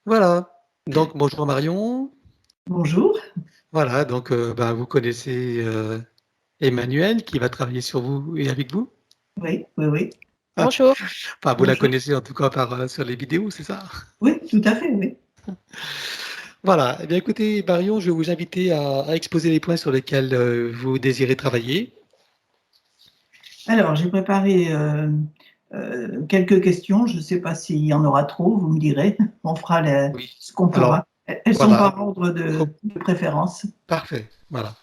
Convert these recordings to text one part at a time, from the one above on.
Voilà. Donc bonjour Marion. Bonjour. Voilà, donc vous connaissez Emmanuel qui va travailler sur vous et avec vous. Oui, oui, oui. Bonjour. Enfin, vous la Bonjour. connaissez en tout cas sur les vidéos, c'est ça? Oui, tout à fait, oui. Voilà. Eh bien, écoutez, Marion, je vais vous inviter à exposer les points sur lesquels vous désirez travailler. Alors, j'ai préparé quelques questions. Je ne sais pas s'il y en aura trop, vous me direz. On fera Oui. ce qu'on Alors, pourra. Elles sont voilà. par ordre Oh, de préférence. parfait. Voilà.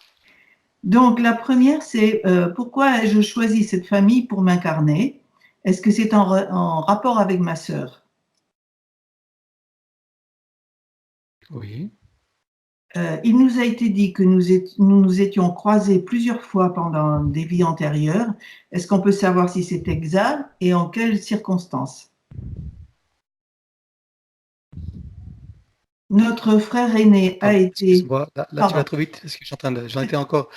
Donc, la première, c'est pourquoi ai-je choisi cette famille pour m'incarner? Est-ce que c'est en rapport avec ma sœur? Oui. Il nous a été dit que nous nous étions croisés plusieurs fois pendant des vies antérieures. Est-ce qu'on peut savoir si c'est exact et en quelles circonstances? Notre frère aîné a Pardon, été... excuse-moi. Là, tu vas Pardon. trop vite parce que je suis en train de. J'en étais encore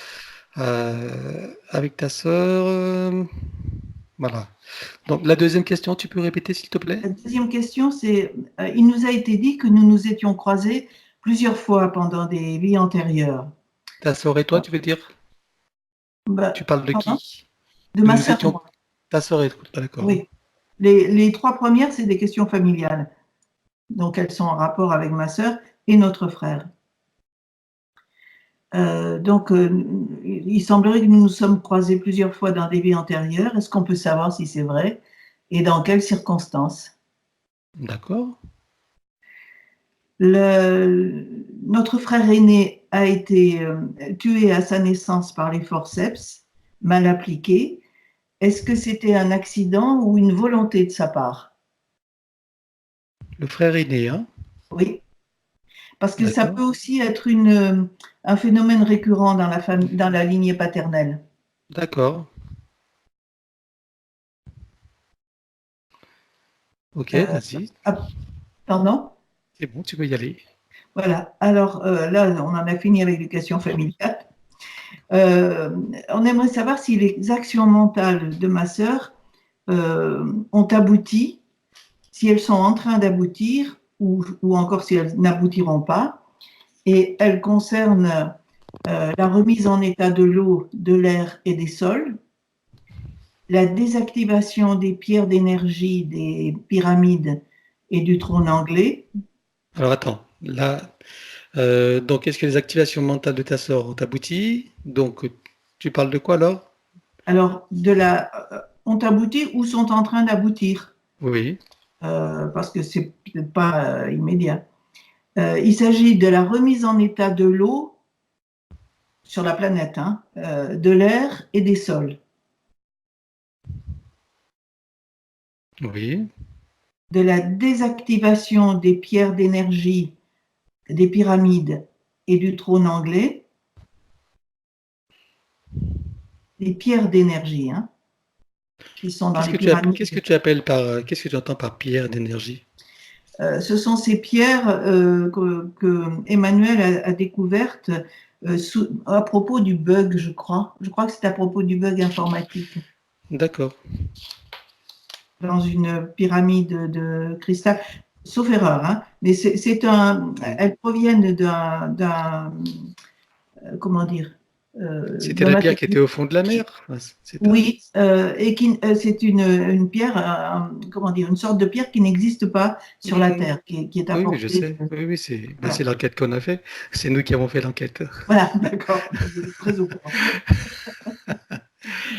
avec ta sœur. Voilà. Donc, la deuxième question, tu peux répéter s'il te plaît? La deuxième question, c'est il nous a été dit que nous nous étions croisés plusieurs fois pendant des vies antérieures. Ta sœur et toi, tu veux dire? Tu parles de Pardon? qui? De Nous ma nous sœur, étions. moi. Ta sœur et toi, d'accord. Oui. Les trois premières, c'est des questions familiales. Donc, elles sont en rapport avec ma sœur et notre frère. Il semblerait que nous nous sommes croisés plusieurs fois dans des vies antérieures. Est-ce qu'on peut savoir si c'est vrai et dans quelles circonstances? D'accord. Notre frère aîné a été tué à sa naissance par les forceps, mal appliqués. Est-ce que c'était un accident ou une volonté de sa part? Le frère aîné, hein? Oui, parce que ça D'accord. peut aussi être un phénomène récurrent dans dans la lignée paternelle. D'accord. Ok, Euh, vas-y. ah, pardon? C'est bon, tu peux y aller. Voilà. Alors là, on en a fini avec l'éducation familiale. Euh, on aimerait savoir si les actions mentales de ma sœur ont abouti, si elles sont en train d'aboutir ou encore si elles n'aboutiront pas. Et elles concernent la remise en état de l'eau, de l'air et des sols, la désactivation des pierres d'énergie des pyramides et du trône anglais. Alors attends. Là, donc, est-ce que les activations mentales de ta sœur ont abouti? Donc, tu parles de quoi alors? Alors, ont abouti ou sont en train d'aboutir, Oui. parce que c'est pas immédiat. Il s'agit de la remise en état de l'eau sur la planète, hein, de l'air et des sols, Oui. de la désactivation des pierres d'énergie des pyramides et du trône anglais, des pierres d'énergie hein, qui sont dans les Qu'est-ce que pyramides. tu appelles par, qu'est-ce que tu entends par pierre d'énergie? Ce sont ces pierres que Emmanuel a découvertes à propos du bug, je crois. Je crois que c'est à propos du bug informatique D'accord. dans une pyramide de cristal, sauf erreur, hein, mais elles proviennent comment dire, C'était d'un la pierre qui matériau. était au fond de la mer, c'est ça? Oui, c'est une pierre, comment dire, une sorte de pierre qui n'existe pas sur la Mhm. Terre, qui est Oui, oui, je apportée. sais. Oui, oui, Voilà, c'est l'enquête qu'on a fait. C'est nous qui avons fait l'enquête. voilà d'accord, vous êtes très au courant.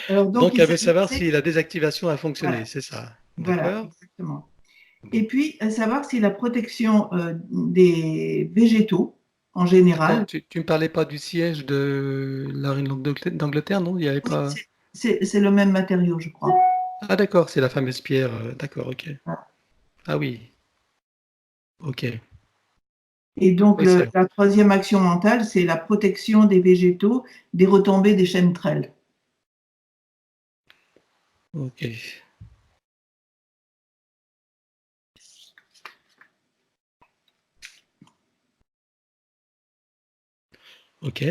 Alors, donc, Donc, il elle veut savoir s'agissait, si la désactivation a fonctionné, voilà, c'est ça. voilà, D'accord? exactement. Bon. Et puis, à savoir si la protection des végétaux, en Attends, général, tu me parlais pas du siège de la reine d'Angleterre, non? Il y avait oui, pas. c'est le même matériau, je crois. Ah, d'accord, c'est la fameuse pierre. D'accord, ok. Voilà. Ah oui, ok. Et donc, Oui, c'est. la troisième action mentale, c'est la protection des végétaux des retombées des chemtrails. Ok. Ok.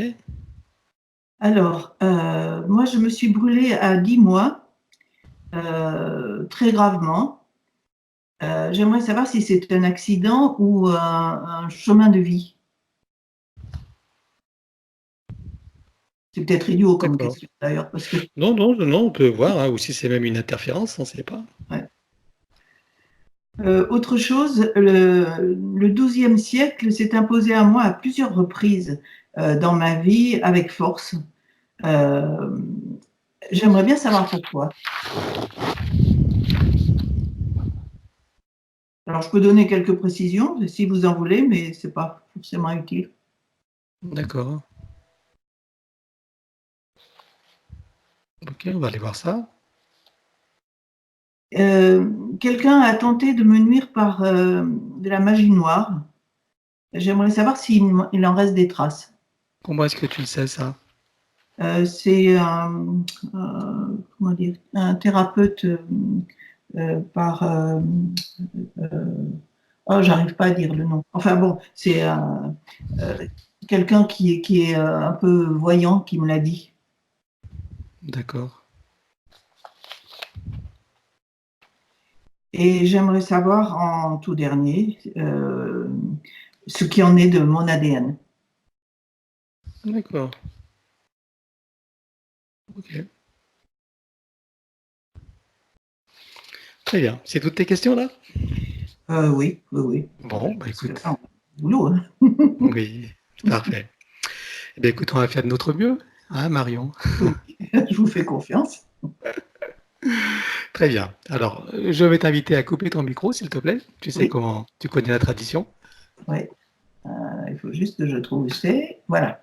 Alors, moi, je me suis brûlée à 10 mois, très gravement. J'aimerais savoir si c'est un accident ou un chemin de vie. C'est peut-être idiot comme D'accord. question d'ailleurs, parce que Non, non, non, on peut voir, hein, ou si c'est même une interférence, on ne sait pas. ouais. Autre chose, le XIIe siècle s'est imposé à moi à plusieurs reprises dans ma vie avec force. Euh, J'aimerais bien savoir pourquoi. Alors, je peux donner quelques précisions si vous en voulez, mais c'est pas forcément utile. D'accord. Ok, on va aller voir ça. Quelqu'un a tenté de me nuire par de la magie noire. J'aimerais savoir s'il en reste des traces. Comment est-ce que tu le sais, ça? C'est comment dire, un thérapeute par oh, j'arrive pas à dire le nom. Enfin bon, c'est euh, quelqu'un qui est un peu voyant qui me l'a dit. D'accord. Et j'aimerais savoir en tout dernier ce qui en est de mon ADN. D'accord. Ok. Très bien. C'est toutes tes questions, là? Oui, oui, oui. Bon, bah Parce que écoute. là, on a du boulot, hein. Oui, parfait. Eh bien, écoute, on va faire de notre mieux, hein, Marion? Oui, je vous fais confiance. Très bien. Alors, je vais t'inviter à couper ton micro, s'il te plaît. Tu sais Oui, comment, tu connais la tradition. oui. Il faut juste que je trouve où c'est. Voilà.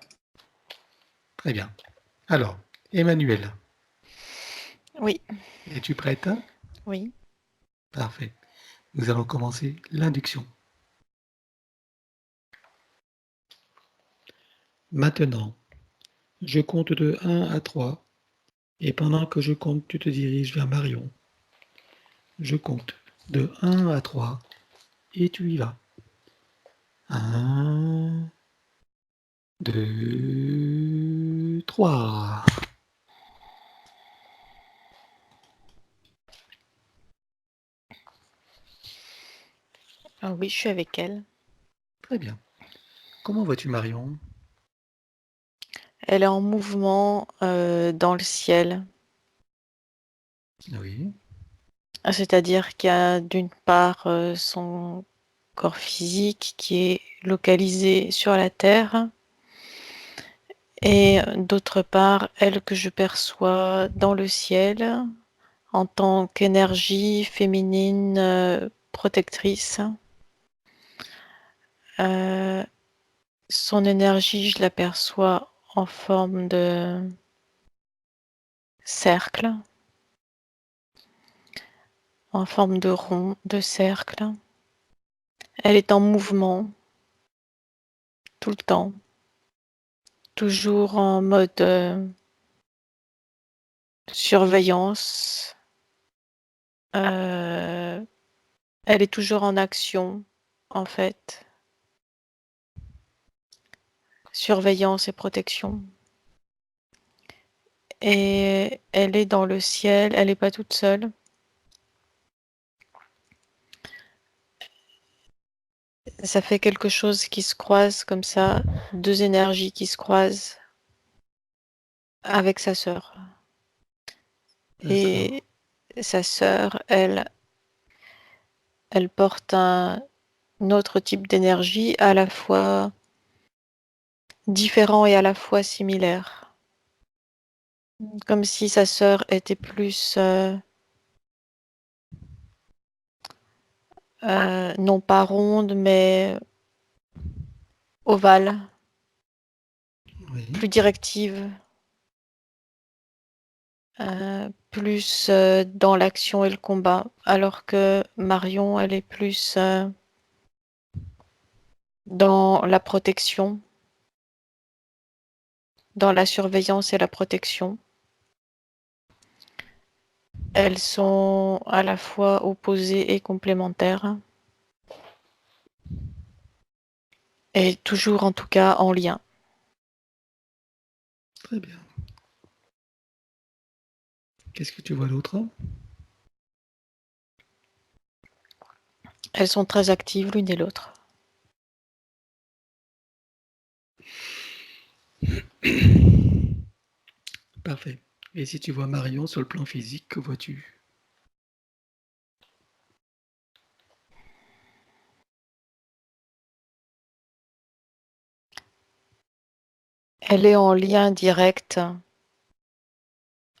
Très bien. Alors, Emmanuel, Oui, es-tu prête? oui. Parfait. Nous allons commencer l'induction. Maintenant, je compte de 1 à 3, et pendant que je compte, tu te diriges vers Marion. Je compte de 1 à 3, et tu y vas. 1, 2, 3. Ah oui, je suis avec elle. Très bien. Comment vas-tu, Marion? Elle est en mouvement dans le ciel. Oui, C'est-à-dire qu'il y a d'une part son corps physique qui est localisé sur la Terre et d'autre part elle que je perçois dans le ciel en tant qu'énergie féminine protectrice. Euh, Son énergie, je l'aperçois en forme de cercle, en forme de rond, de cercle. Elle est en mouvement tout le temps, toujours en mode surveillance. Elle est toujours en action, en fait. Surveillance et protection. Et elle est dans le ciel, elle n'est pas toute seule. Ça fait quelque chose qui se croise comme ça, deux énergies qui se croisent avec sa sœur. d'accord. Et sa sœur, elle porte un autre type d'énergie à la fois différent et à la fois similaire. Comme si sa sœur était plus, non pas ronde, mais ovale, Oui, plus directive, plus dans l'action et le combat, alors que Marion, elle est plus dans la protection, dans la surveillance et la protection. Elles sont à la fois opposées et complémentaires, et toujours en tout cas en lien. très bien. Qu'est-ce que tu vois d'autre? Elles sont très actives l'une et l'autre. Parfait. Et si tu vois Marion sur le plan physique, que vois-tu? Elle est en lien direct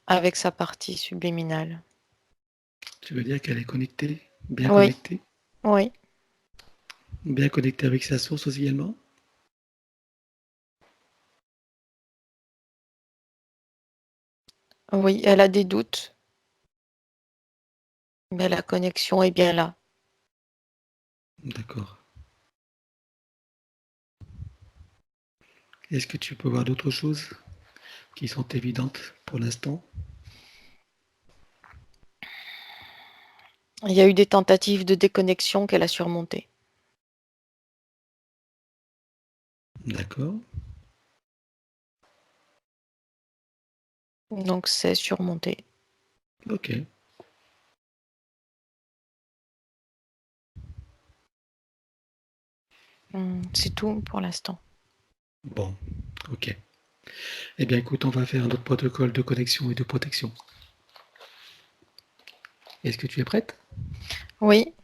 avec sa partie subliminale. Tu veux dire qu'elle est connectée, bien Oui, connectée, oui, bien connectée avec sa source aussi également? oui, elle a des doutes, mais la connexion est bien là. D'accord. Est-ce que tu peux voir d'autres choses qui sont évidentes pour l'instant? Il y a eu des tentatives de déconnexion qu'elle a surmontées. D'accord. Donc c'est surmonté. Ok. C'est tout pour l'instant. Bon. Ok. Eh bien, écoute, on va faire un autre protocole de connexion et de protection. Est-ce que tu es prête? Oui,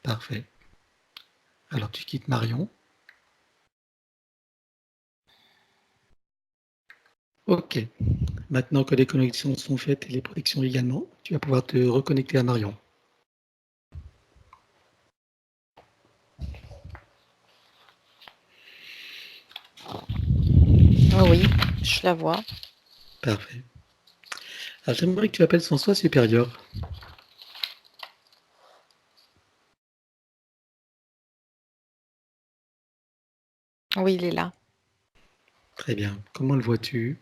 Parfait. Alors, tu quittes Marion. Ok. Maintenant que les connexions sont faites et les protections également, tu vas pouvoir te reconnecter à Marion. oui, je la vois. Parfait. Alors, j'aimerais que tu appelles son soi supérieur. Oui, il est là. Très bien. Comment le vois-tu?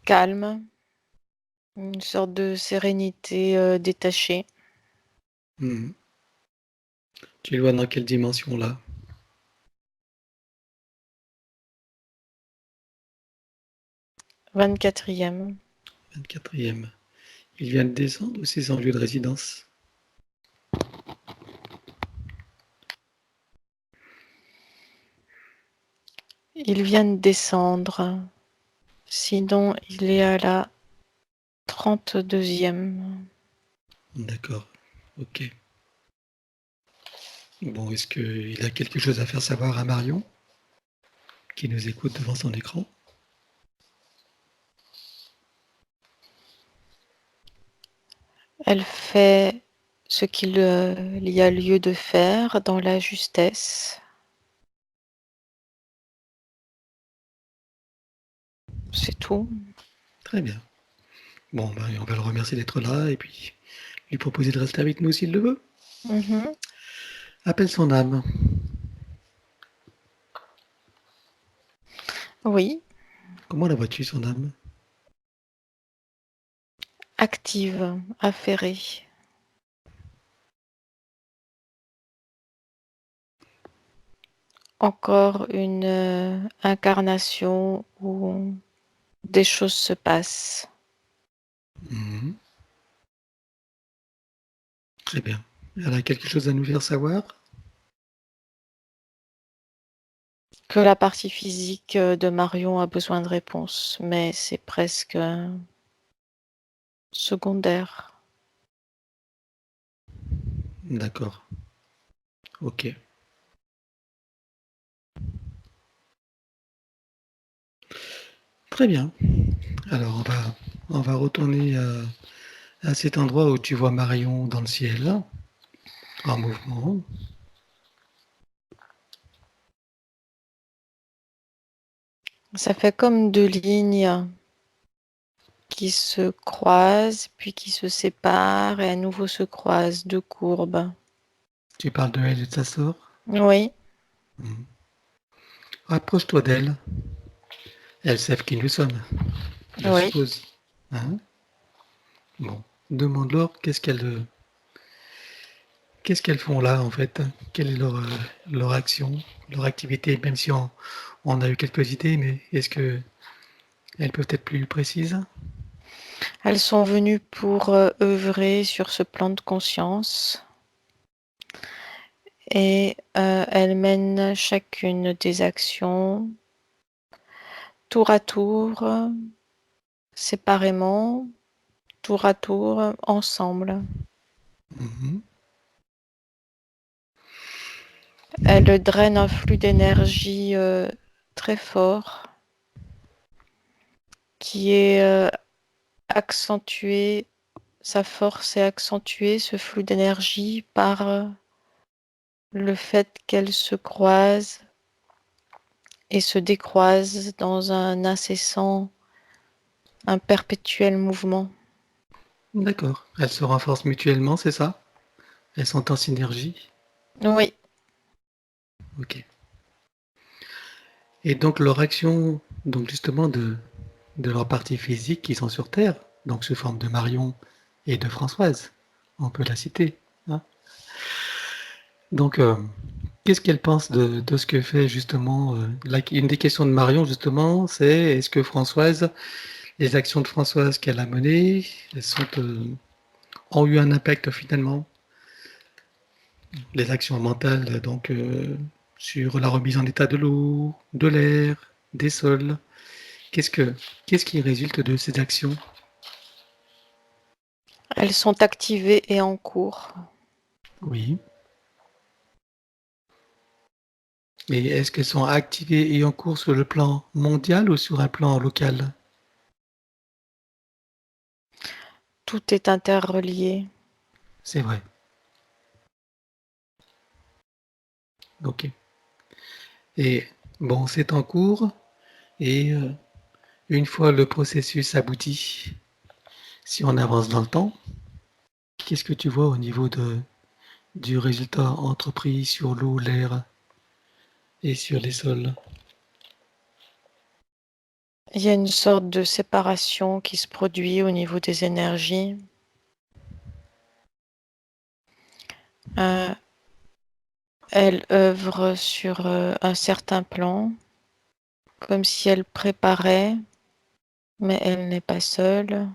Calme, une sorte de sérénité détachée. Hmm. Tu le vois dans quelle dimension là? 24e. 24e. Il vient de descendre ou c'est son lieu de résidence? Il vient de descendre. Sinon, il est à la 32e. D'accord. Ok. Bon, est-ce qu'il a quelque chose à faire savoir à Marion, qui nous écoute devant son écran? Elle fait ce qu'il y a lieu de faire dans la justesse. C'est tout. Très bien. Bon, ben, on va le remercier d'être là et puis lui proposer de rester avec nous s'il le veut. Mhm. Appelle son âme. Oui, Comment la vois-tu, son âme? active, affairée. Encore une incarnation où des choses se passent. Mhm. Très bien. Elle a quelque chose à nous faire savoir? Que la partie physique de Marion a besoin de réponses, mais c'est presque secondaire. D'accord. Ok. Très bien. Alors, on va retourner à cet endroit où tu vois Marion dans le ciel, en mouvement. Ça fait comme deux lignes qui se croisent, puis qui se séparent et à nouveau se croisent, deux courbes. Tu parles de elle et de sa sœur. Oui, Mhm. Rapproche-toi d'elle. Elles savent qui nous sommes, je oui. suppose. Hein? Bon. Demande-leur qu'est-ce qu'elles font là, en fait. Quelle est leur action, leur activité, même si on a eu quelques idées, mais est-ce que elles peuvent être plus précises? Elles sont venues pour œuvrer sur ce plan de conscience et elles mènent chacune des actions tour à tour, séparément, tour à tour, ensemble. Mhm. Elles drainent un flux d'énergie très fort qui est accentué, sa force est accentuée, ce flux d'énergie, par le fait qu'elles se croisent et se décroisent dans un incessant, un perpétuel mouvement. D'accord. Elles se renforcent mutuellement, c'est ça? Elles sont en synergie? Oui, Ok. Et donc leur action, donc justement de leur partie physique qui sont sur Terre, donc sous forme de Marion et de Françoise, on peut la citer, hein. Donc, qu'est-ce qu'elle pense de ce que fait justement une des questions de Marion justement, c'est est-ce que Françoise, les actions de Françoise qu'elle a menées, ont eu un impact finalement, les actions mentales donc sur la remise en état de l'eau, de l'air, des sols. Qu'est-ce que qu'est-ce qui résulte de ces actions? elles sont activées et en cours. Oui. Et est-ce qu'elles sont activées et en cours sur le plan mondial ou sur un plan local? Tout est interrelié. C'est vrai. Ok. Et bon, c'est en cours. Et une fois le processus abouti, si on avance dans le temps, qu'est-ce que tu vois au niveau du résultat entrepris sur l'eau, l'air et sur les sols? Il y a une sorte de séparation qui se produit au niveau des énergies. Euh, Elle œuvre sur un certain plan, comme si elle préparait, mais elle n'est pas seule.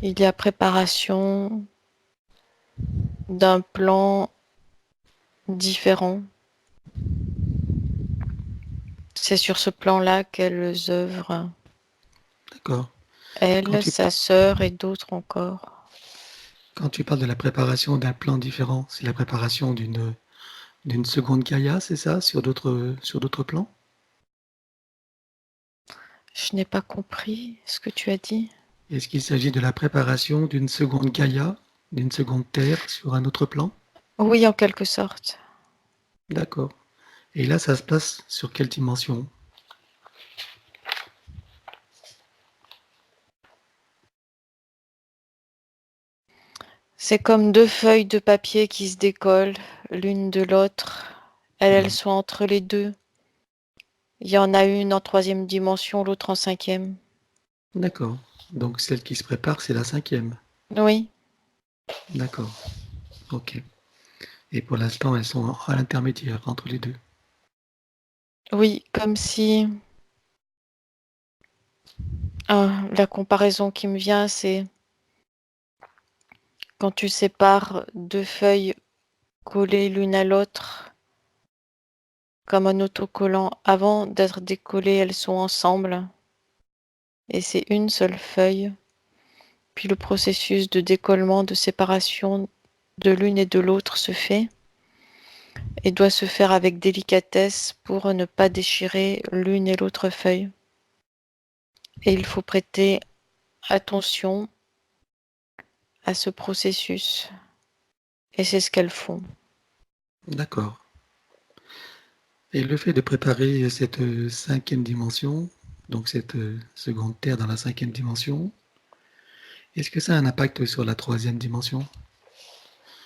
Il y a préparation d'un plan différent. C'est sur ce plan-là qu'elles œuvrent, D'accord. Quand elle, tu, sa sœur et d'autres encore. quand tu parles de la préparation d'un plan différent, c'est la préparation d'une seconde Gaïa, c'est ça, sur d'autres plans? Je n'ai pas compris ce que tu as dit. Est-ce qu'il s'agit de la préparation d'une seconde Gaïa, d'une seconde Terre sur un autre plan? Oui, en quelque sorte. D'accord. Et là, ça se passe sur quelle dimension? C'est comme deux feuilles de papier qui se décollent l'une de l'autre. Elles Hmm. sont entre les deux. Il y en a une en troisième dimension, l'autre en cinquième. D'accord. Donc celle qui se prépare, c'est la cinquième. Oui, D'accord. Ok. Et pour l'instant, elles sont à l'intermédiaire entre les deux. oui, comme si la comparaison qui me vient, c'est quand tu sépares deux feuilles collées l'une à l'autre comme un autocollant. Avant d'être décollées, elles sont ensemble et c'est une seule feuille. Puis le processus de décollement, de séparation de l'une et de l'autre se fait et doit se faire avec délicatesse pour ne pas déchirer l'une et l'autre feuille. Et il faut prêter attention à ce processus. Et c'est ce qu'elles font. D'accord. Et le fait de préparer cette cinquième dimension, donc cette seconde Terre dans la cinquième dimension, est-ce que ça a un impact sur la troisième dimension?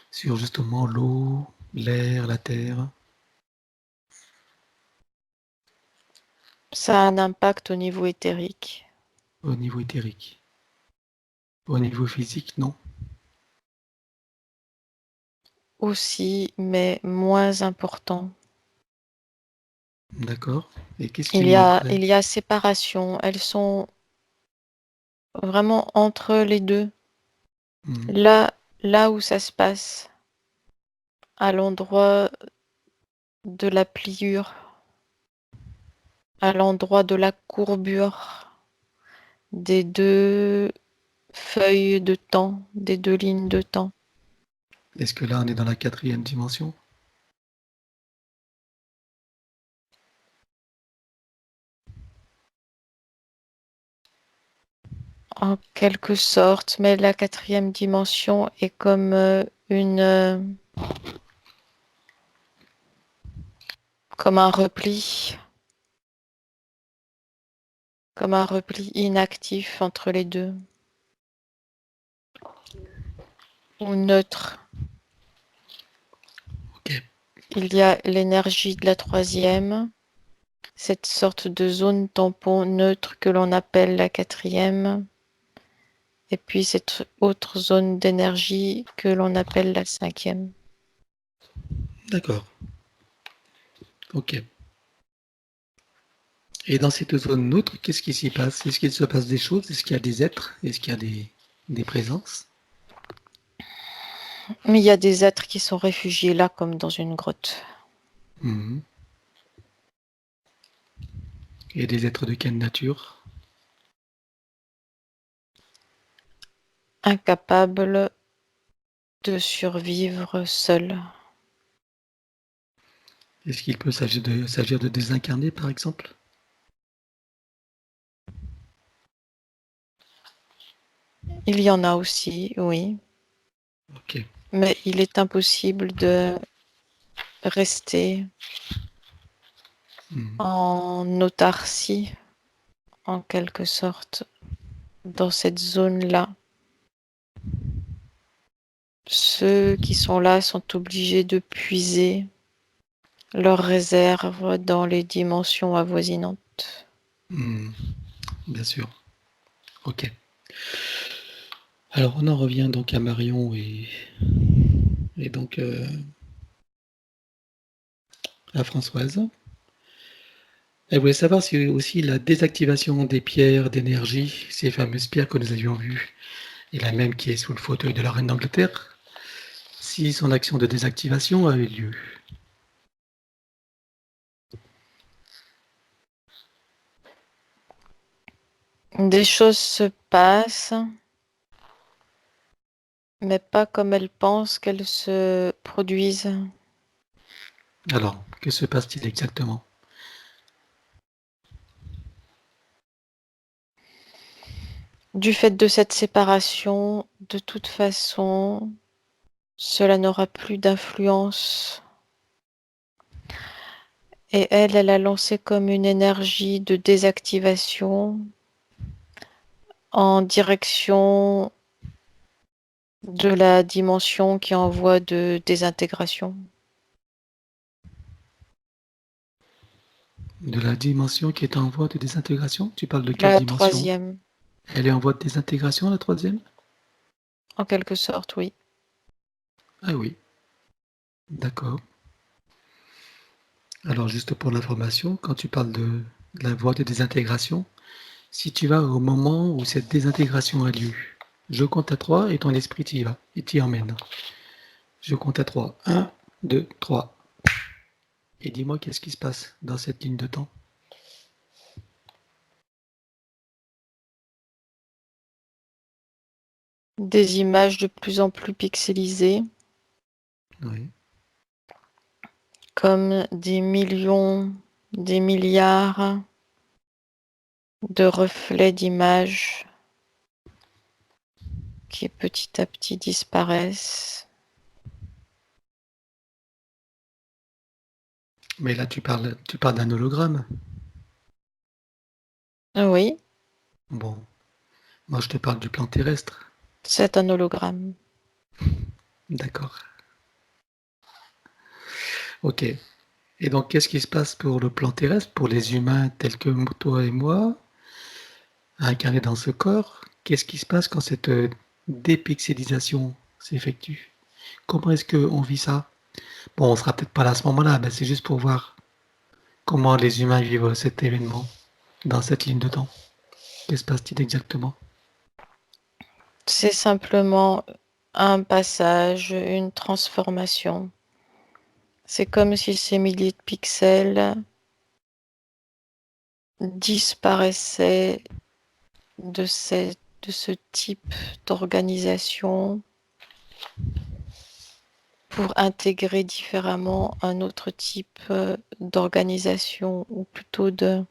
Sur justement l'eau, l'air, la terre, Ça a un impact au niveau éthérique au niveau éthérique? Au niveau physique, non? aussi, mais moins important. D'accord. Et qu'est-ce qui Il y a, manquerait? il y a séparation. Elles sont vraiment entre les deux, Mhm. là où ça se passe, à l'endroit de la pliure, à l'endroit de la courbure des deux feuilles de temps, des deux lignes de temps. Est-ce que là, on est dans la 4e dimension? En quelque sorte, mais la 4e dimension est comme comme un repli, comme un repli inactif entre les deux, ou neutre. Ok. Il y a l'énergie de la 3e, cette sorte de zone tampon neutre que l'on appelle la 4e, et puis cette autre zone d'énergie que l'on appelle la 5e. D'accord. Ok. Et dans cette zone neutre, qu'est-ce qui s'y passe? Est-ce qu'il se passe des choses? Est-ce qu'il y a des êtres? Est-ce qu'il y a des présences? Mais il y a des êtres qui sont réfugiés là comme dans une grotte. Mhm. Et des êtres de quelle nature? Incapables de survivre seuls. Est-ce qu'il peut s'agir de désincarner, par exemple? Il y en a aussi, oui, Ok. mais il est impossible de rester Mhm. en autarcie, en quelque sorte, dans cette zone-là. Ceux qui sont là sont obligés de puiser leurs réserves dans les dimensions avoisinantes. Mhm. Bien sûr. Ok. Alors on en revient donc à Marion et donc à Françoise. Elle voulait savoir si aussi la désactivation des pierres d'énergie, ces fameuses pierres que nous avions vues, et la même qui est sous le fauteuil de la reine d'Angleterre, si son action de désactivation a eu lieu. Des choses se passent, mais pas comme elles pensent qu'elles se produisent. Alors, que se passe-t-il exactement? Du fait de cette séparation, de toute façon, cela n'aura plus d'influence. Et elle a lancé comme une énergie de désactivation en direction de la dimension qui est en voie de désintégration. De la dimension qui est en voie de désintégration? Tu parles de quelle La dimension? 3e, Elle est en voie de désintégration, la 3e? en quelque sorte, oui. Ah oui, d'accord. Alors juste pour l'information, quand tu parles de la voie de désintégration, si tu vas au moment où cette désintégration a lieu, je compte à 3 et ton esprit t'y va et t'y emmène. Je compte à 3. 1, 2, 3. Et dis-moi qu'est-ce qui se passe dans cette ligne de temps? Des images de plus en plus pixelisées, Oui. comme des millions, des milliards de reflets d'images qui petit à petit disparaissent. Mais là tu parles d'un hologramme. Oui, Bon, moi je te parle du plan terrestre. c'est un hologramme. D'accord. Ok. Et donc qu'est-ce qui se passe pour le plan terrestre, pour les humains tels que toi et moi, incarnés dans ce corps? Qu'est-ce qui se passe quand cette dépixelisation s'effectue? Comment est-ce qu'on vit ça? Bon, on sera peut-être pas là à ce moment-là, mais c'est juste pour voir comment les humains vivent cet événement dans cette ligne de temps. Qu'est-ce se passe-t-il exactement? C'est simplement un passage, une transformation. C'est comme si ces milliers de pixels disparaissaient de ce type d'organisation pour intégrer différemment un autre type d'organisation, ou plutôt de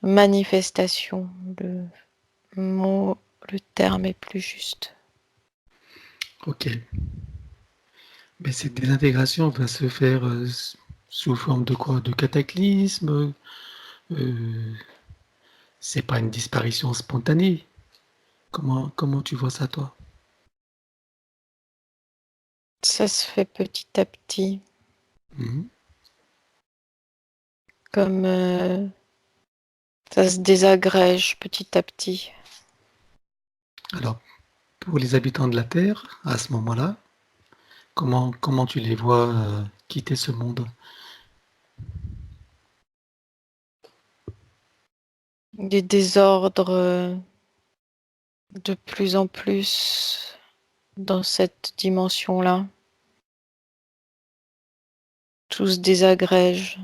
manifestation. Le terme est plus juste. Ok. Mais cette désintégration va se faire sous forme de quoi? De cataclysme? C'est pas une disparition spontanée. Comment tu vois ça, toi? Ça se fait petit à petit, Mhm. comme ça se désagrège petit à petit. Alors, pour les habitants de la Terre, à ce moment-là, comment tu les vois quitter ce monde? Des désordres de plus en plus dans cette dimension-là. Tout se désagrège,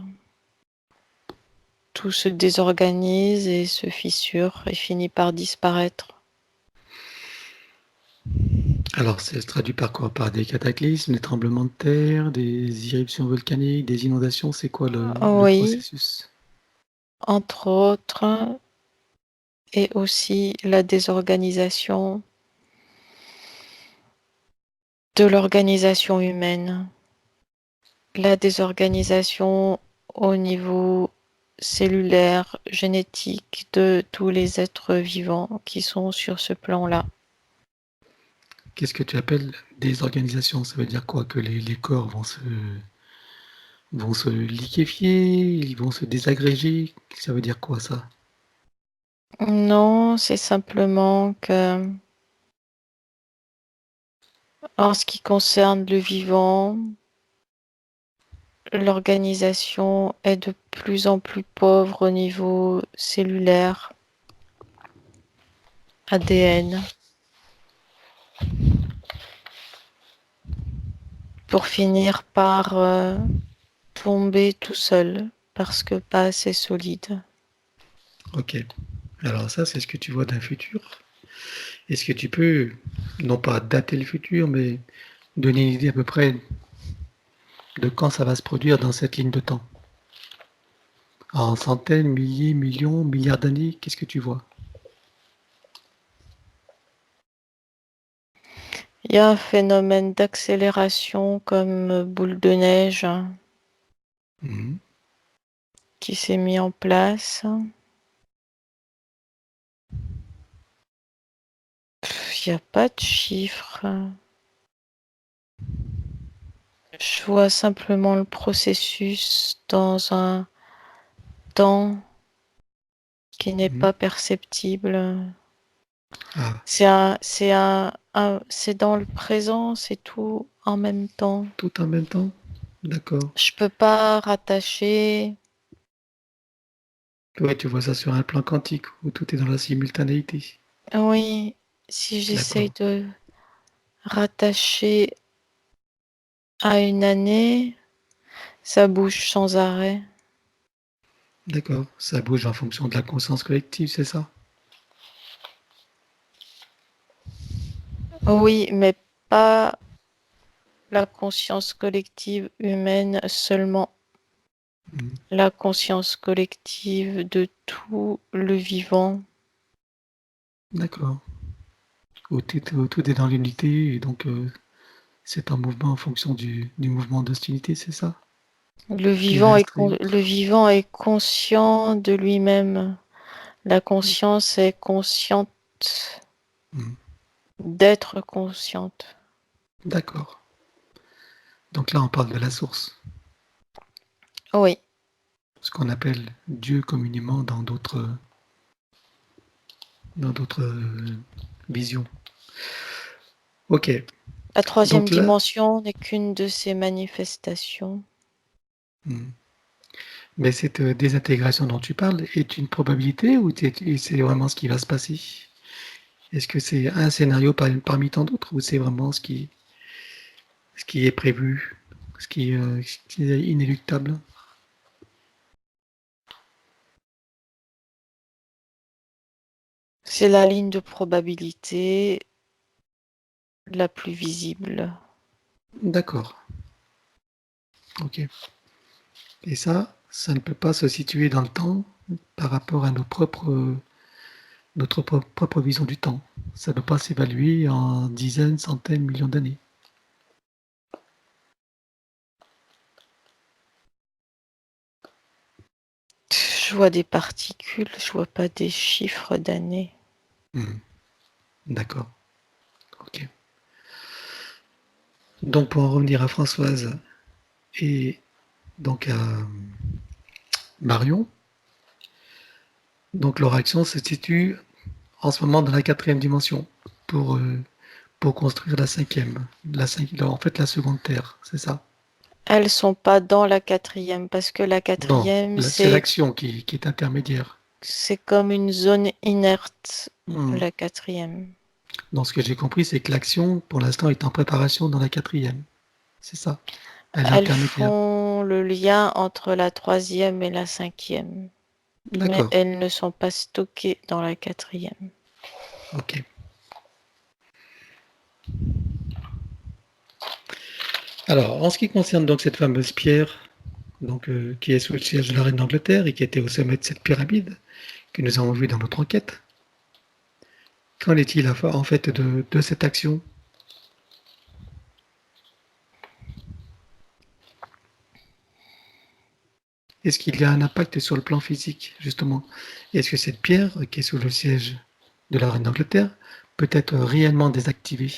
tout se désorganise et se fissure et finit par disparaître. Alors, c'est traduit par quoi? Par des cataclysmes, des tremblements de terre, des éruptions volcaniques, des inondations? C'est quoi le Oui, processus? entre autres, et aussi la désorganisation de l'organisation humaine, la désorganisation au niveau cellulaire, génétique de tous les êtres vivants qui sont sur ce plan-là. Qu'est-ce que tu appelles des organisations? Ça veut dire quoi? Que les corps vont se liquéfier, ils vont se désagréger? Ça veut dire quoi ça? Non, c'est simplement que en ce qui concerne le vivant, l'organisation est de plus en plus pauvre au niveau cellulaire, ADN, pour finir par tomber tout seul parce que pas assez solide. Ok. Alors ça, c'est ce que tu vois d'un futur. Est-ce que tu peux, non pas dater le futur, mais donner une idée à peu près de quand ça va se produire dans cette ligne de temps? En centaines, milliers, millions, milliards d'années, qu'est-ce que tu vois? Il y a un phénomène d'accélération comme boule de neige Mhm. qui s'est mis en place. Il n'y a pas de chiffre. Je vois simplement le processus dans un temps qui n'est Mhm. pas perceptible. Ah, C'est dans le présent, c'est tout en même temps. tout en même temps? D'accord. Je peux pas rattacher. Ouais, tu vois ça sur un plan quantique où tout est dans la simultanéité. Oui, si j'essaye D'accord. de rattacher à une année, ça bouge sans arrêt. D'accord. Ça bouge en fonction de la conscience collective, c'est ça? Oui, mais pas la conscience collective humaine seulement, Mhm. la conscience collective de tout le vivant. D'accord. Où tout est dans l'unité et donc c'est un mouvement en fonction du mouvement d'hostilité, c'est ça? Terrestre et Le autres. vivant est conscient de lui-même. La conscience est consciente Mhm. d'être consciente. D'accord. Donc là, on parle de la source, Oui. ce qu'on appelle Dieu communément dans d'autres visions. Ok. La troisième Donc là, dimension n'est qu'une de ces manifestations. hmm. Mais cette désintégration dont tu parles est une probabilité ou c'est vraiment ce qui va se passer? Est-ce que c'est un scénario parmi tant d'autres ou c'est vraiment ce qui est prévu, ce qui est inéluctable? C'est la ligne de probabilité la plus visible. D'accord. Ok. Et ça ne peut pas se situer dans le temps par rapport à notre propre vision du temps. Ça ne peut pas s'évaluer en dizaines, centaines, millions d'années. Je vois des particules, je vois pas des chiffres d'années. D'accord. Ok. Donc pour en revenir à Françoise et donc à Marion, donc leur action se situe en ce moment dans la quatrième dimension pour, euh, pour construire la cinquième, en fait la seconde Terre, c'est ça? Elles sont pas dans la quatrième parce que la Non, quatrième, c'est l'action qui est intermédiaire. c'est comme une zone inerte, Hmm. la quatrième. Donc ce que j'ai compris, c'est que l'action, pour l'instant, est en préparation dans la quatrième. C'est ça. Elle est Elles intermédiaire. font le lien entre la troisième et la cinquième, mais D'accord. elles ne sont pas stockées dans la quatrième. Ok. Alors, en ce qui concerne donc cette fameuse pierre, donc qui est sous le siège de la reine d'Angleterre et qui était au sommet de cette pyramide que nous avons vue dans notre enquête, qu'en est-il en fait de cette action? Est-ce qu'il y a un impact sur le plan physique, justement? Est-ce que cette pierre, qui est sous le siège de la reine d'Angleterre, peut être réellement désactivée?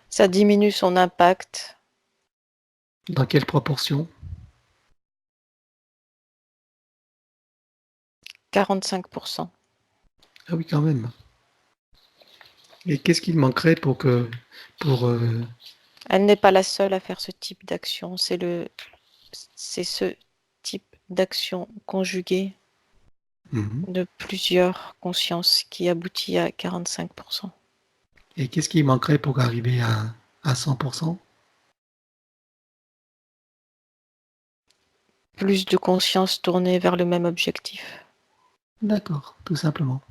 Ça diminue son impact. Dans quelle proportion? 45%. Ah oui, quand même. Et qu'est-ce qu'il manquerait pour Elle n'est pas la seule à faire ce type d'action. C'est ce type d'action conjuguée mhm. de plusieurs consciences qui aboutit à 45%. Et qu'est-ce qui manquerait pour arriver à 100%? Plus de conscience tournée vers le même objectif. D'accord, tout simplement.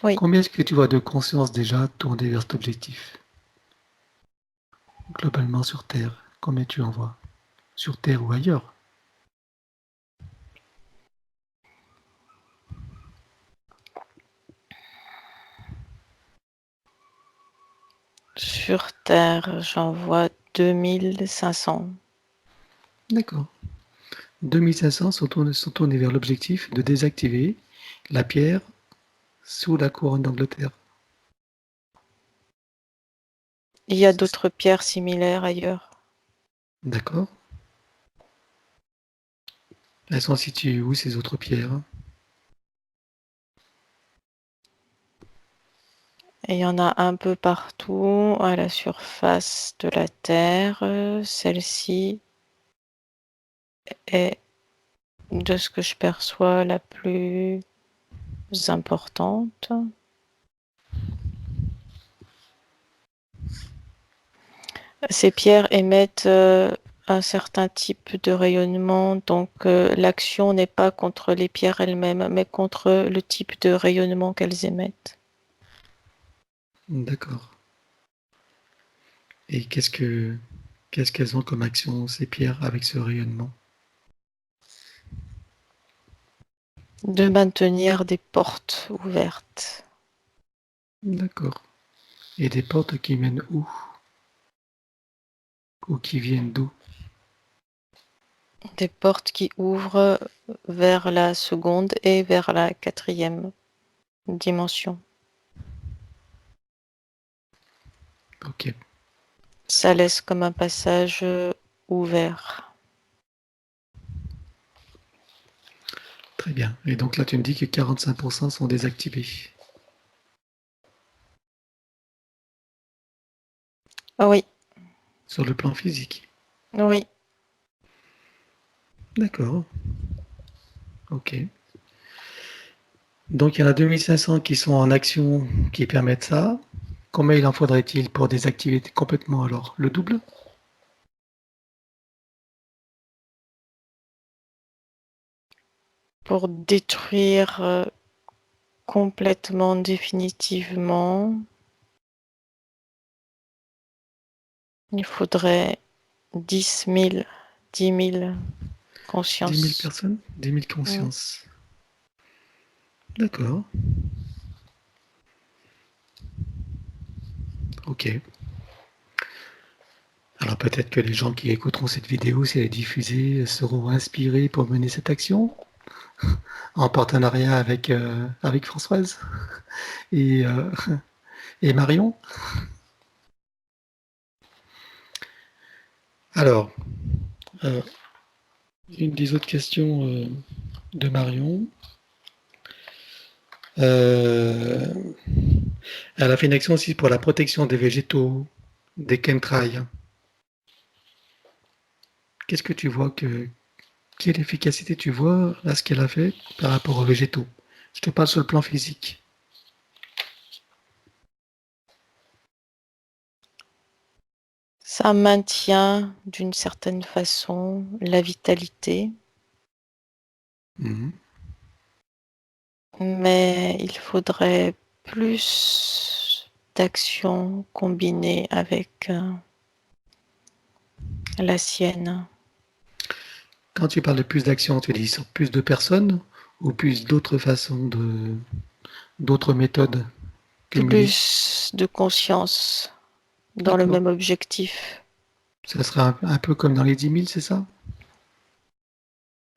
Oui. Combien est-ce que tu vois de conscience déjà tournée vers cet objectif? Globalement sur Terre, combien tu en vois? Sur Terre ou ailleurs? Sur Terre, j'en vois 2500. D'accord. 2500 sont tournés vers l'objectif de désactiver la pierre sous la couronne d'Angleterre. Il y a d'autres pierres similaires ailleurs. D'accord. Elles sont situées où ces autres pierres? Et il y en a un peu partout à la surface de la Terre. Celle-ci est, de ce que je perçois, la plus importante. Ces pierres émettent un certain type de rayonnement, donc l'action n'est pas contre les pierres elles-mêmes, mais contre le type de rayonnement qu'elles émettent. D'accord. Et qu'est-ce qu'elles ont comme action, ces pierres, avec ce rayonnement? De maintenir des portes ouvertes. D'accord. Et des portes qui mènent où? Ou qui viennent d'où? Des portes qui ouvrent vers la seconde et vers la quatrième dimension. Ok, Ça laisse comme un passage ouvert. très bien. Et donc là, tu me dis que 45% sont désactivés Ah oui, sur le plan physique. oui. D'accord. Ok. Donc il y en a 2500 qui sont en action qui permettent ça. Combien il en faudrait-il pour des activités complètement alors? Le double? Pour détruire complètement, définitivement, il faudrait 10 000 10 000 consciences. personnes? 10 000 Mm. consciences. D'accord. Ok. Alors peut-être que les gens qui écouteront cette vidéo, si elle est diffusée, seront inspirés pour mener cette action en partenariat avec Françoise et, euh, et Marion. Alors, euh, une des autres questions de Marion. Euh, Elle a fait une action aussi pour la protection des végétaux, des chemtrails. Qu'est-ce que tu vois quelle efficacité tu vois à ce qu'elle a fait par rapport aux végétaux? Je te parle sur le plan physique. Ça maintient d'une certaine façon la vitalité, Mhm. mais il faudrait plus d'actions combinées avec la sienne. Quand tu parles de plus d'action, tu dis sur plus de personnes ou plus d'autres façons d'autres méthodes cumulées? Plus de conscience dans le D'accord. même objectif. Ça sera un peu comme dans les 10 000, c'est ça?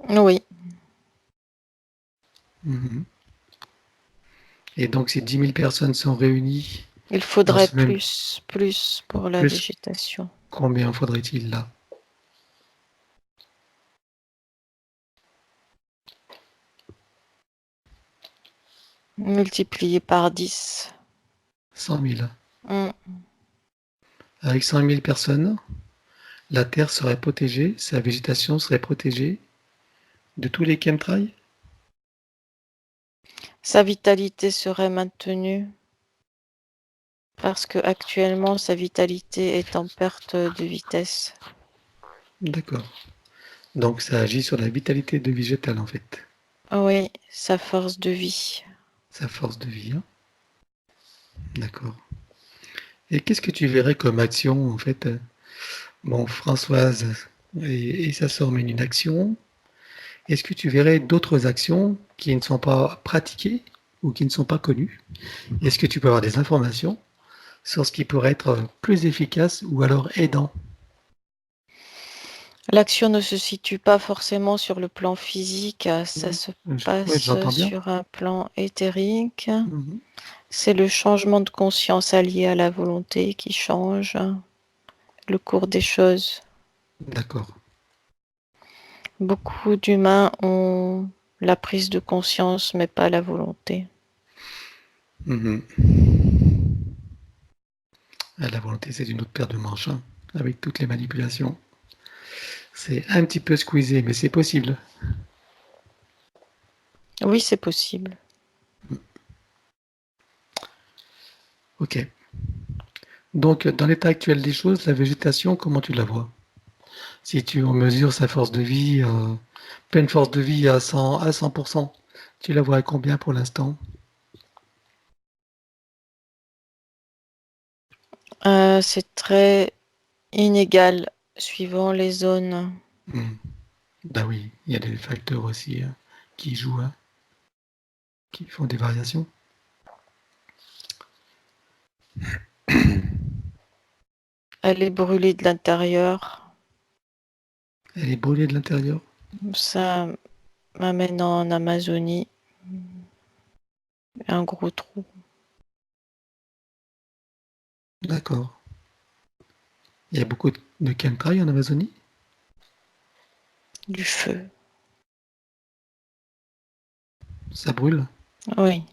Oui, Mhm. Et donc ces 10 000 personnes sont réunies il dans faudrait ce même plus pour la plus. végétation. Combien faudrait-il là? Multiplié par 10. 100 000. Mm. Avec 100 000 personnes, la Terre serait protégée, sa végétation serait protégée de tous les chemtrails? Sa vitalité serait maintenue parce que actuellement sa vitalité est en perte de vitesse. D'accord. Donc ça agit sur la vitalité de végétale en fait, Oui, sa force de vie. sa force de vie, hein. D'accord. Et qu'est-ce que tu verrais comme action en fait? Bon, Françoise et sa sœur mènent une action. Est-ce que tu verrais d'autres actions qui ne sont pas pratiquées ou qui ne sont pas connues? Est-ce que tu peux avoir des informations sur ce qui pourrait être plus efficace ou alors aidant? L'action ne se situe pas forcément sur le plan physique, ça se Oui, passe j'entends bien. sur un plan éthérique. Mhm. C'est le changement de conscience allié à la volonté qui change le cours des choses. D'accord. Beaucoup d'humains ont la prise de conscience, mais pas la volonté. Mhm. Ah, la volonté, c'est une autre paire de manches, hein, avec toutes les manipulations. C'est un petit peu squeezé, mais c'est possible. Oui, c'est possible. Ok. Donc, dans l'état actuel des choses, la végétation, comment tu la vois? Si tu en mesures sa force de vie, pleine force de vie à 100%, tu la vois à combien pour l'instant? C'est très inégal suivant les zones. Hmm. Bah oui, il y a des facteurs aussi qui jouent, hein, qui font des variations. Elle est brûlée de l'intérieur. Elle est brûlée de l'intérieur. Ça m'amène en Amazonie. Un gros trou. D'accord. Il y a beaucoup de chemtrails en Amazonie? Du feu. Ça brûle? Oui.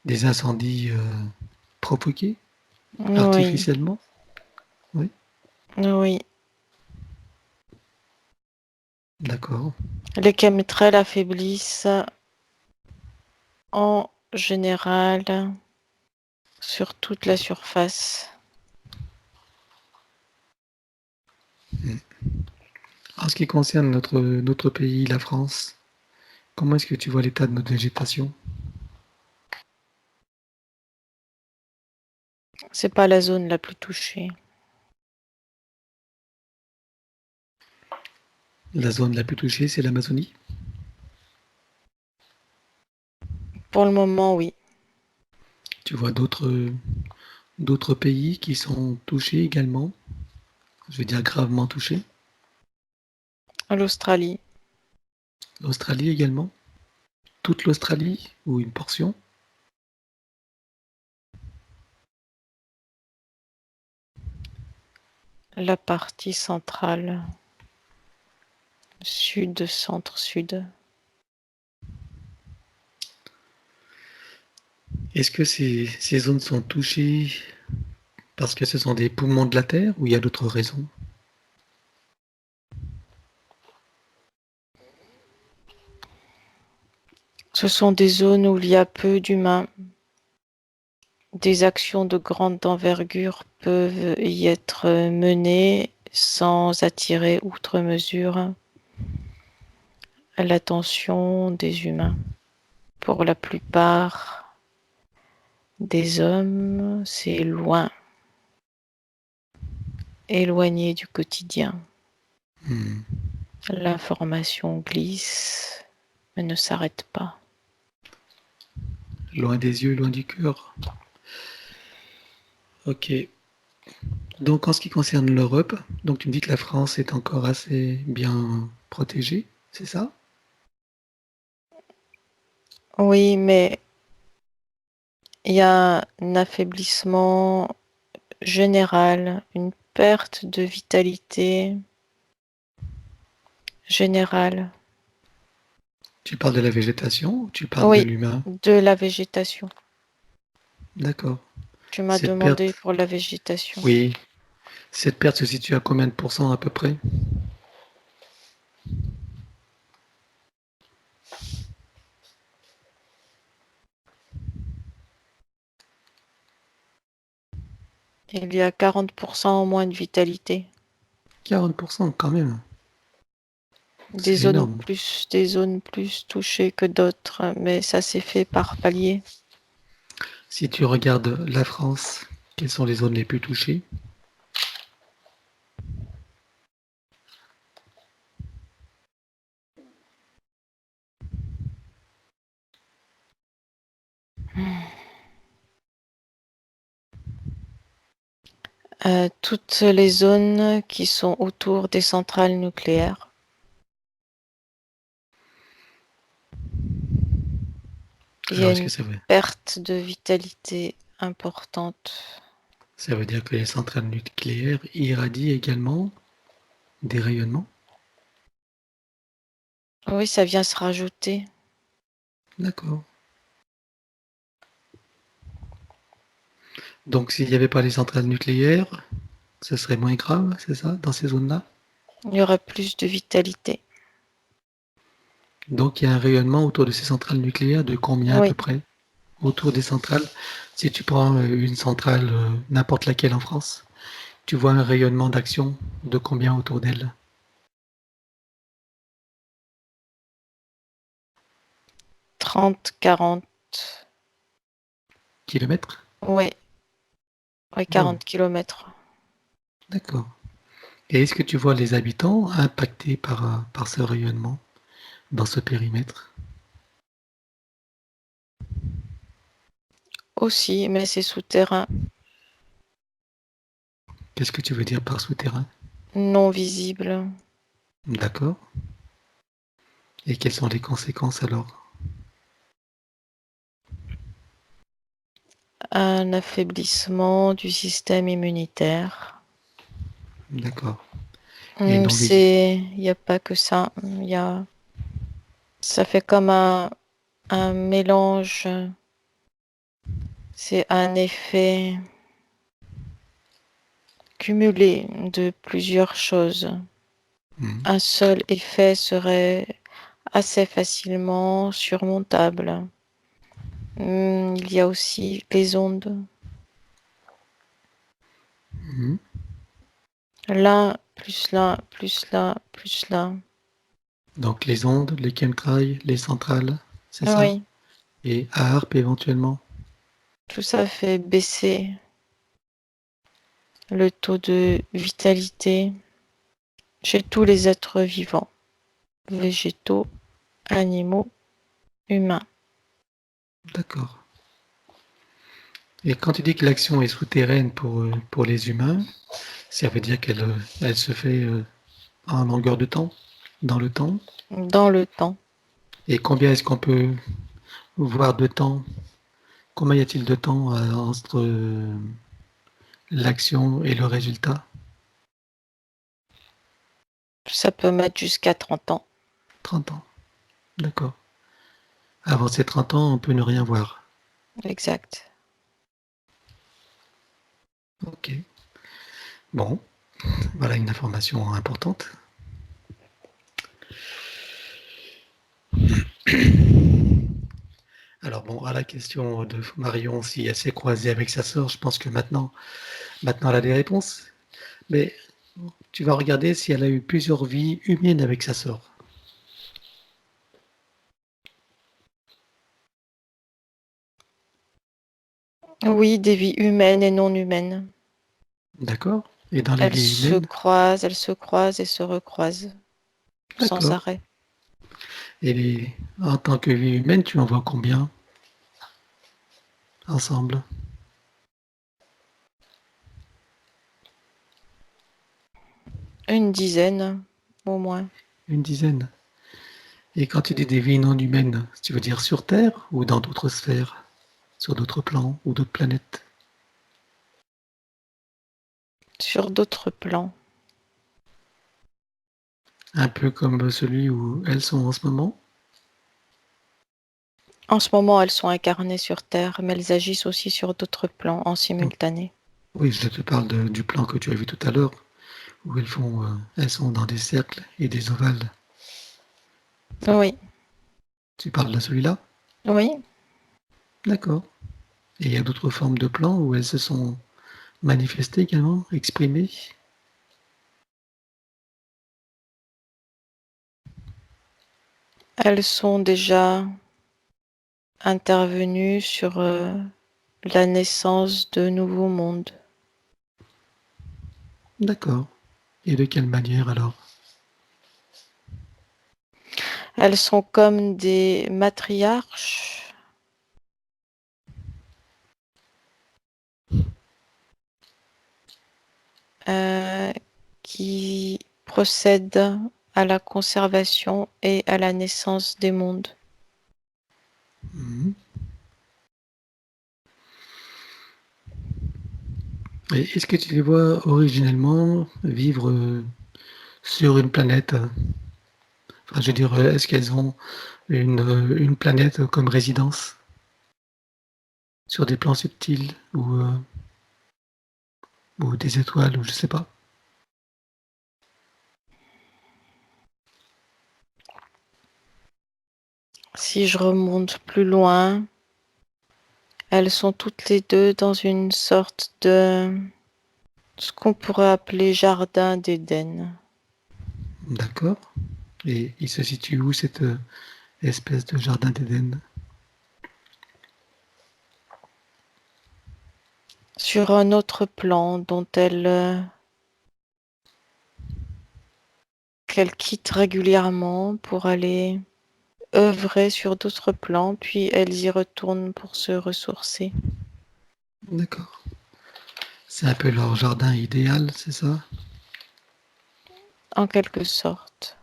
Des incendies provoqués Oui. artificiellement? Oui, Oui. d'accord. Les chemtrails affaiblissent en général sur toute la surface. En ce qui concerne notre pays, la France, comment est-ce que tu vois l'état de notre végétation? C'est pas la zone la plus touchée. La zone la plus touchée, c'est l'Amazonie. Pour le moment, oui. Tu vois d'autres pays qui sont touchés également, je veux dire gravement touchés. L'Australie, L'Australie également. Toute l'Australie ou une portion. la partie centrale, sud, centre-sud. Est-ce que ces zones sont touchées parce que ce sont des poumons de la Terre ou il y a d'autres raisons? Ce sont des zones où il y a peu d'humains. Des actions de grande envergure peuvent y être menées sans attirer outre mesure l'attention des humains. Pour la plupart des hommes, c'est loin, éloigné du quotidien. L'information glisse, mais ne s'arrête pas. Loin des yeux, loin du cœur. Ok. Donc en ce qui concerne l'Europe, donc tu me dis que la France est encore assez bien protégée, c'est ça? Oui, mais il y a un affaiblissement général, une perte de vitalité générale. Tu parles de la végétation ou tu parles de Oui, l'humain? de la végétation. D'accord. Tu m'as Cette demandé perte, pour la végétation. oui, cette perte se situe à combien de pourcents à peu près? Il y a 40% en moins de vitalité. 40% quand même. Des C'est zones énorme. plus touchées que d'autres, mais ça s'est fait par palier. Si tu regardes la France, quelles sont les zones les plus touchées? Toutes les zones qui sont autour des centrales nucléaires. Il y Alors a est-ce que une ça veut, perte de vitalité importante. ça veut dire que les centrales nucléaires irradient également des rayonnements? Oui, ça vient se rajouter. D'accord. Donc s'il n'y avait pas les centrales nucléaires, ce serait moins grave, c'est ça, dans ces zones-là? Il y aurait plus de vitalité. Donc il y a un rayonnement autour de ces centrales nucléaires de combien à peu Oui, près? Autour des centrales, si tu prends une centrale, n'importe laquelle en France, tu vois un rayonnement d'action de combien autour d'elle? 30, 40. Kilomètres? Oui, oui, Wow, 40 kilomètres. d'accord. Et est-ce que tu vois les habitants impactés par ce rayonnement dans ce périmètre? Aussi, mais c'est souterrain, Qu'est-ce que tu veux dire par souterrain? non visible. D'accord. Et quelles sont les conséquences alors? Un affaiblissement du système immunitaire. D'accord. Et non visible. Il n'y a pas que ça. Ça fait comme un mélange. C'est un effet cumulé de plusieurs choses. Un seul effet serait assez facilement surmontable. Il y a aussi les ondes. Mhm. L'un, plus l'un, plus l'un, plus l'un. Donc les ondes, les chemtrails, les centrales, c'est ça? Oui, Et ARP éventuellement. tout ça fait baisser le taux de vitalité chez tous les êtres vivants, végétaux, animaux, humains. D'accord. Et quand tu dis que l'action est souterraine pour les humains, ça veut dire qu'elle se fait en longueur de temps, dans le temps. Dans le temps, Et combien est-ce qu'on peut voir de temps? Combien y a-t-il de temps entre l'action et le résultat? ça peut mettre jusqu'à 30 ans. 30 ans. D'accord. Avant ces 30 ans, on peut ne rien voir. Exact. Ok. Bon, voilà une information importante. Alors bon, à la question de Marion, si elle s'est croisée avec sa sœur, je pense que maintenant elle a des réponses. Mais tu vas regarder si elle a eu plusieurs vies humaines avec sa sœur. Oui, des vies humaines et non humaines. D'accord? Et dans les Elles vies se humaines, croisent, elles se croisent et se recroisent sans d'accord. arrêt. En tant que vie humaine, tu en vois combien ensemble? Une dizaine, au moins. Une dizaine. Et quand tu dis des vies non humaines, tu veux dire sur Terre ou dans d'autres sphères, sur d'autres plans ou d'autres planètes? Sur d'autres plans. Un peu comme celui où elles sont en ce moment? En ce moment, elles sont incarnées sur Terre, mais elles agissent aussi sur d'autres plans en simultané. Oui, je te parle du plan que tu as vu tout à l'heure, où elles sont dans des cercles et des ovales. Oui, Tu parles de celui-là? oui. D'accord. Et il y a d'autres formes de plans où elles se sont manifestées également, exprimées? Elles sont déjà intervenues sur la naissance de nouveaux mondes. D'accord. Et de quelle manière alors? Elles sont comme des matriarches euh, qui procèdent à la conservation et à la naissance des mondes. Mhm. Et est-ce que tu les vois originellement vivre sur une planète? Enfin, je veux dire, est-ce qu'elles ont une planète comme résidence sur des plans subtils ou des étoiles ou je sais pas? Si je remonte plus loin, elles sont toutes les deux dans une sorte de ce qu'on pourrait appeler jardin d'Éden. D'accord. Et il se situe où cette espèce de jardin d'Éden? Sur un autre plan dont qu'elles quittent régulièrement pour aller œuvrer sur d'autres plans, puis elles y retournent pour se ressourcer. D'accord. C'est un peu leur jardin idéal, c'est ça? En quelque sorte.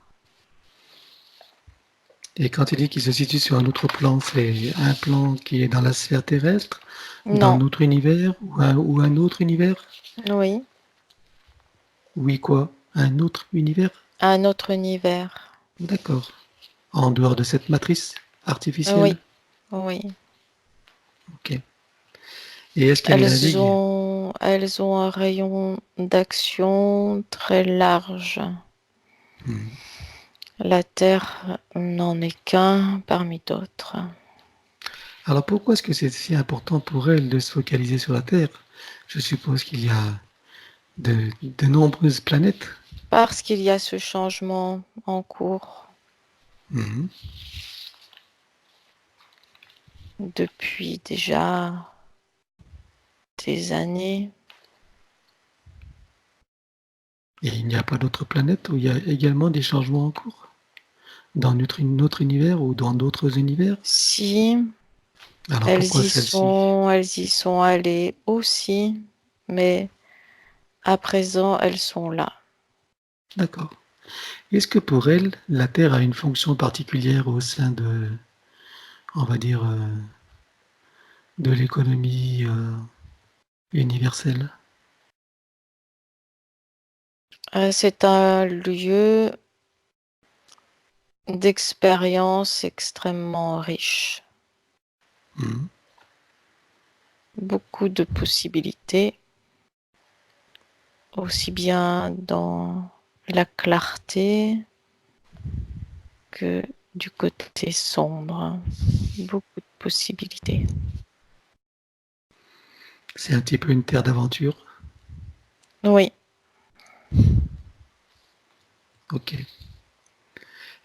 Et quand tu dis qu'il se situe sur un autre plan, c'est un plan qui est dans la sphère terrestre, dans Non, notre univers ou un autre univers? oui, Oui, quoi? Un autre univers? un autre univers. D'accord. En dehors de cette matrice Oui, artificielle? oui. Ok. Et est-ce qu'elle navigue? Elles ont un rayon d'action très large. Hmm. La Terre n'en est qu'un parmi d'autres. Alors pourquoi est-ce que c'est si important pour elle de se focaliser sur la Terre? Je suppose qu'il y a de nombreuses planètes. Parce qu'il y a ce changement en cours Mhm. depuis déjà des années. Et il n'y a pas d'autres planètes où il y a également des changements en cours? Dans notre univers ou dans d'autres univers? Si Alors pourquoi celle-ci? elles y sont allées aussi, mais à présent elles sont là. D'accord. Est-ce que pour elle, la Terre a une fonction particulière au sein de, on va dire, de l'économie universelle? C'est un lieu d'expérience extrêmement riche, Mhm. beaucoup de possibilités, aussi bien dans la clarté que du côté sombre, beaucoup de possibilités. C'est un petit peu une terre d'aventure. Oui, Ok.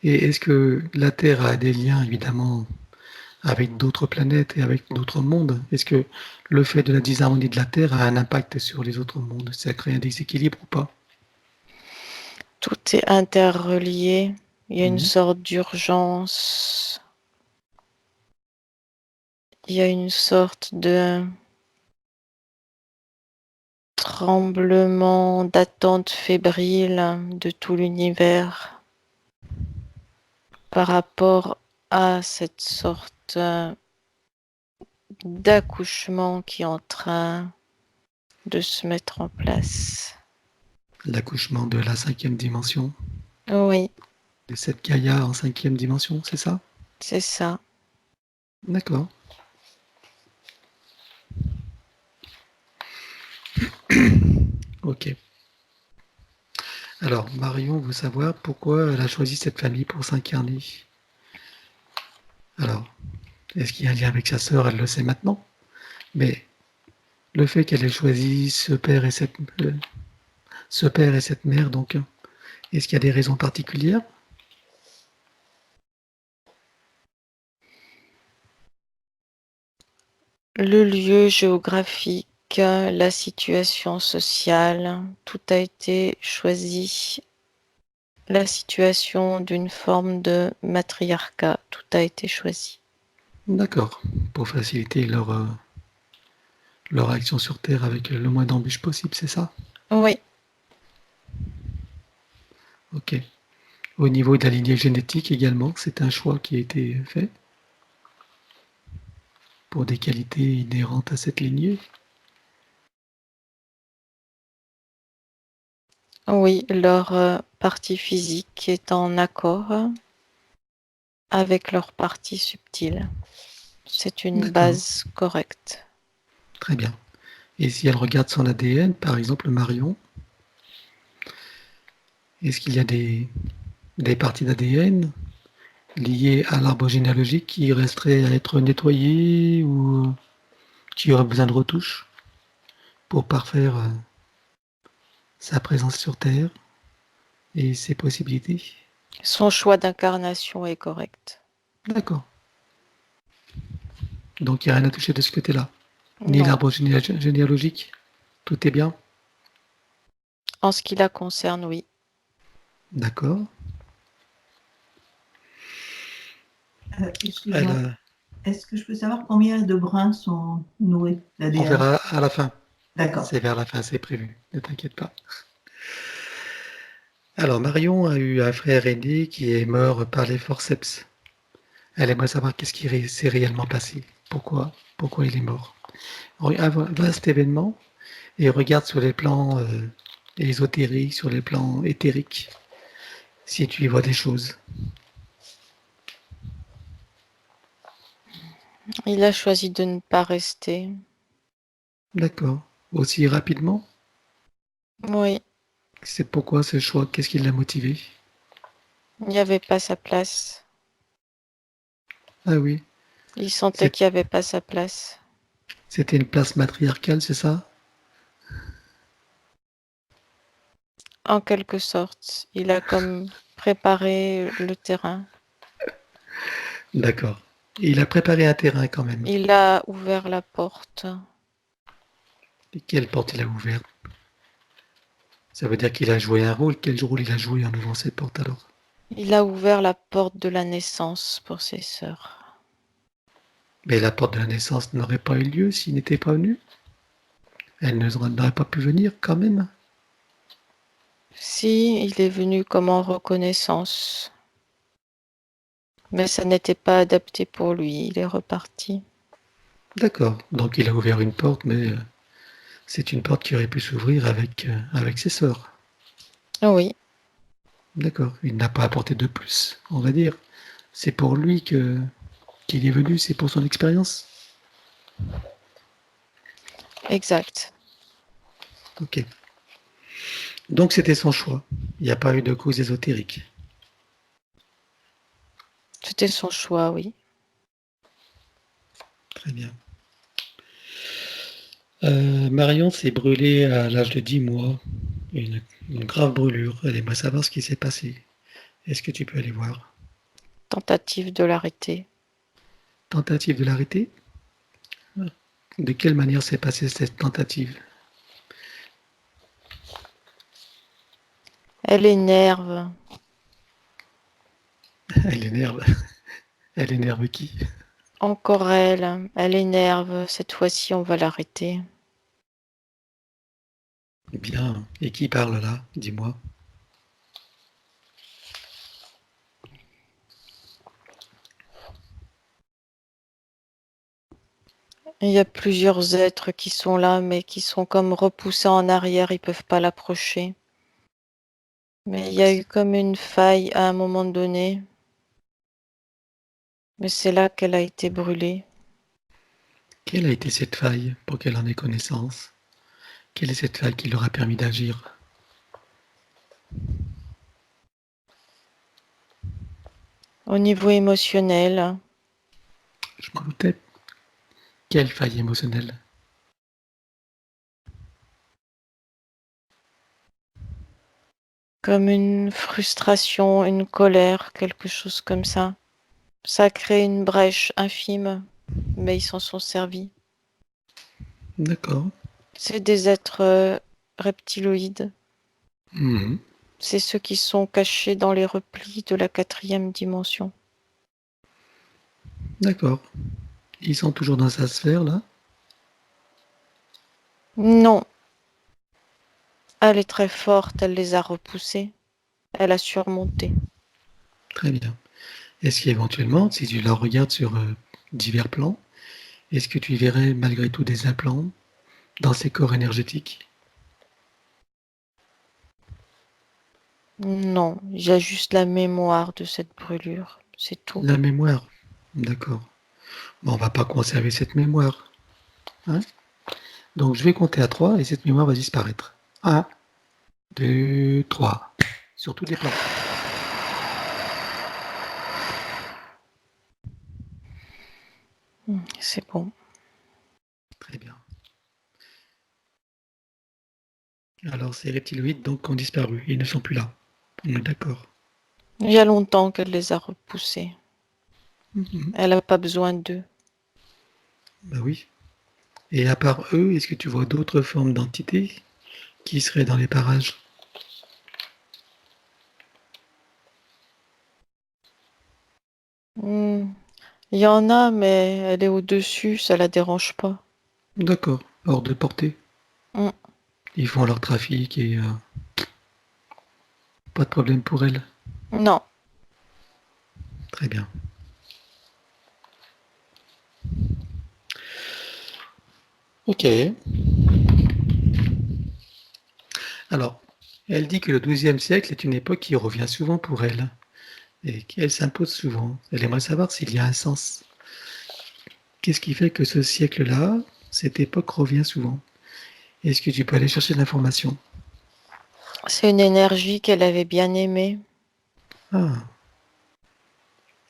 Et est-ce que la Terre a des liens, évidemment, avec d'autres planètes et avec d'autres mondes? Est-ce que le fait de la désharmonie de la Terre a un impact sur les autres mondes? Ça crée un déséquilibre ou pas? tout est interrelié. Il y a une Mhm. sorte d'urgence. Il y a une sorte de tremblement, d'attente fébrile de tout l'univers par rapport à cette sorte d'accouchement qui est en train de se mettre en place. L'accouchement de la cinquième dimension, Oui, de cette Gaïa en cinquième dimension, c'est ça? c'est ça. D'accord. Ok. Alors, Marion veut savoir pourquoi elle a choisi cette famille pour s'incarner. Alors, est-ce qu'il y a un lien avec sa sœur? Elle le sait maintenant. Mais le fait qu'elle ait choisi ce père et cette mère, donc, est-ce qu'il y a des raisons particulières? Le lieu géographique, la situation sociale, tout a été choisi. La situation d'une forme de matriarcat, tout a été choisi. D'accord. Pour faciliter leur action sur Terre avec le moins d'embûches possible, c'est ça? Oui, Ok. Au niveau de la lignée génétique également, c'est un choix qui a été fait pour des qualités inhérentes à cette lignée. oui, leur partie physique est en accord avec leur partie subtile. C'est une D'accord. base correcte. Très bien. Et si elle regarde son ADN, par exemple Marion, est-ce qu'il y a des parties d'ADN liées à l'arbre généalogique qui resteraient à être nettoyées ou qui auraient besoin de retouches pour parfaire sa présence sur Terre et ses possibilités? Son choix d'incarnation est correct. D'accord. Donc il n'y a rien à toucher de ce côté-là. Ni Non. l'arbre généalogique. Tout est bien. En ce qui la concerne, oui. D'accord. Elle, Excuse-moi, est-ce que je peux savoir combien de brins sont noués on d'ADN? verra à la fin. D'accord. C'est vers la fin, c'est prévu. Ne t'inquiète pas. Alors, Marion a eu un frère aîné qui est mort par les forceps. Elle aimerait savoir qu'est-ce qui s'est réellement passé. Pourquoi il est mort. Un vaste événement et regarde sur les plans ésotériques, sur les plans éthériques, si tu y vois des choses. Il a choisi de ne pas rester. D'accord. Aussi rapidement? Oui, C'est pourquoi ce choix? Qu'est-ce qui l'a motivé? il n'y avait pas sa place. Ah oui. Il sentait C'est- qu'il n'y avait pas sa place. C'était une place matriarcale, c'est ça? En quelque sorte, il a comme préparé le terrain. D'accord. Et il a préparé un terrain quand même. Il a ouvert la porte. Et quelle porte il a ouverte? Ça veut dire qu'il a joué un rôle. Quel rôle il a joué en ouvrant cette porte alors? Il a ouvert la porte de la naissance pour ses sœurs. Mais la porte de la naissance n'aurait pas eu lieu s'il n'était pas venu. Elle n'aurait pas pu venir quand même. Si, il est venu comme en reconnaissance. Mais ça n'était pas adapté pour lui. Il est reparti. D'accord. Donc il a ouvert une porte, mais c'est une porte qui aurait pu s'ouvrir avec ses sœurs. Oui, D'accord. Il n'a pas apporté de plus, on va dire. C'est pour lui qu'il est venu, c'est pour son expérience. exact. Ok. Donc c'était son choix. Il n'y a pas eu de cause ésotérique. C'était son choix, oui. Très bien. Marion s'est brûlée à l'âge de 10 mois. Une grave brûlure. Elle aimerait savoir ce qui s'est passé. Est-ce que tu peux aller voir? Tentative de l'arrêter. Tentative de l'arrêter? De quelle manière s'est passée cette tentative? Elle énerve. Elle énerve. Elle énerve qui? Encore elle. Elle énerve. Cette fois-ci, on va l'arrêter. Bien. Et qui parle là? Dis-moi. Il y a plusieurs êtres qui sont là, mais qui sont comme repoussés en arrière. Ils peuvent pas l'approcher. Mais il y a eu comme une faille à un moment donné. Mais c'est là qu'elle a été brûlée. Quelle a été cette faille pour qu'elle en ait connaissance? Quelle est cette faille qui leur a permis d'agir? Au niveau émotionnel, Je m'en doutais. Quelle faille émotionnelle? comme une frustration, une colère, quelque chose comme ça. Ça a créé une brèche infime, mais ils s'en sont servis. D'accord. C'est des êtres reptiloïdes. Mhm. C'est ceux qui sont cachés dans les replis de la 4e dimension. D'accord. Ils sont toujours dans sa sphère là? Non, elle est très forte, elle les a repoussés, elle a surmonté. Très bien. Est-ce qu'éventuellement, si tu la regardes sur divers plans, est-ce que tu y verrais malgré tout des implants dans ces corps énergétiques? Non, il y a juste la mémoire de cette brûlure, c'est tout. La mémoire. D'accord. Bon, on va pas conserver cette mémoire. Hein? Donc je vais compter à 3 et cette mémoire va disparaître. 1, 2, 3. Sur tous les plans. C'est bon. Très bien. Alors ces reptiloïdes donc ont disparu. Ils ne sont plus là. On est d'accord. Il y a longtemps qu'elle les a repoussés. Mhm. Elle n'a pas besoin d'eux. Bah oui. Et à part eux, est-ce que tu vois d'autres formes d'entités qui seraient dans les parages? Il y en a, mais elle est au-dessus, ça la dérange pas. D'accord. Hors de portée. Hmm. Ils font leur trafic et pas de problème pour elles. Non, Très bien. Ok. Alors, elle dit que le XIIe siècle est une époque qui revient souvent pour elle et qu'elle s'impose souvent. Elle aimerait savoir s'il y a un sens. Qu'est-ce qui fait que ce siècle-là, cette époque revient souvent? Est-ce que tu peux aller chercher de l'information? c'est une énergie qu'elle avait bien aimée. Ah.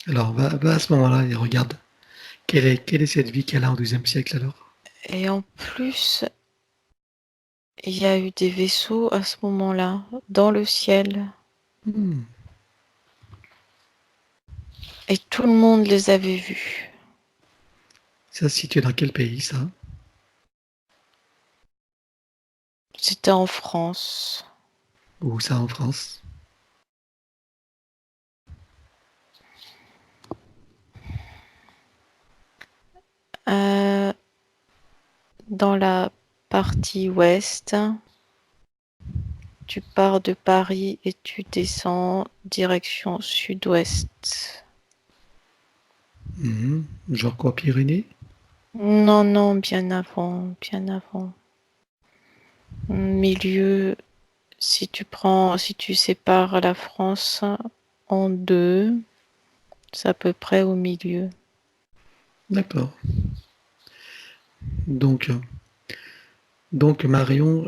Alors, va à ce moment-là et regarde. Quelle est cette vie qu'elle a au XIIe siècle alors? Et en plus, il y a eu des vaisseaux à ce moment-là, dans le ciel. Hmm. Et tout le monde les avait vus. Ça se situe dans quel pays ça? C'était en France. Ou ça en France? Euh, dans la partie ouest, tu pars de Paris et tu descends direction sud-ouest. Mhm. Genre quoi, Pyrénées? Non, non, bien avant, bien avant. Milieu, si tu sépares la France en deux, c'est à peu près au milieu. D'accord. Donc, donc Marion,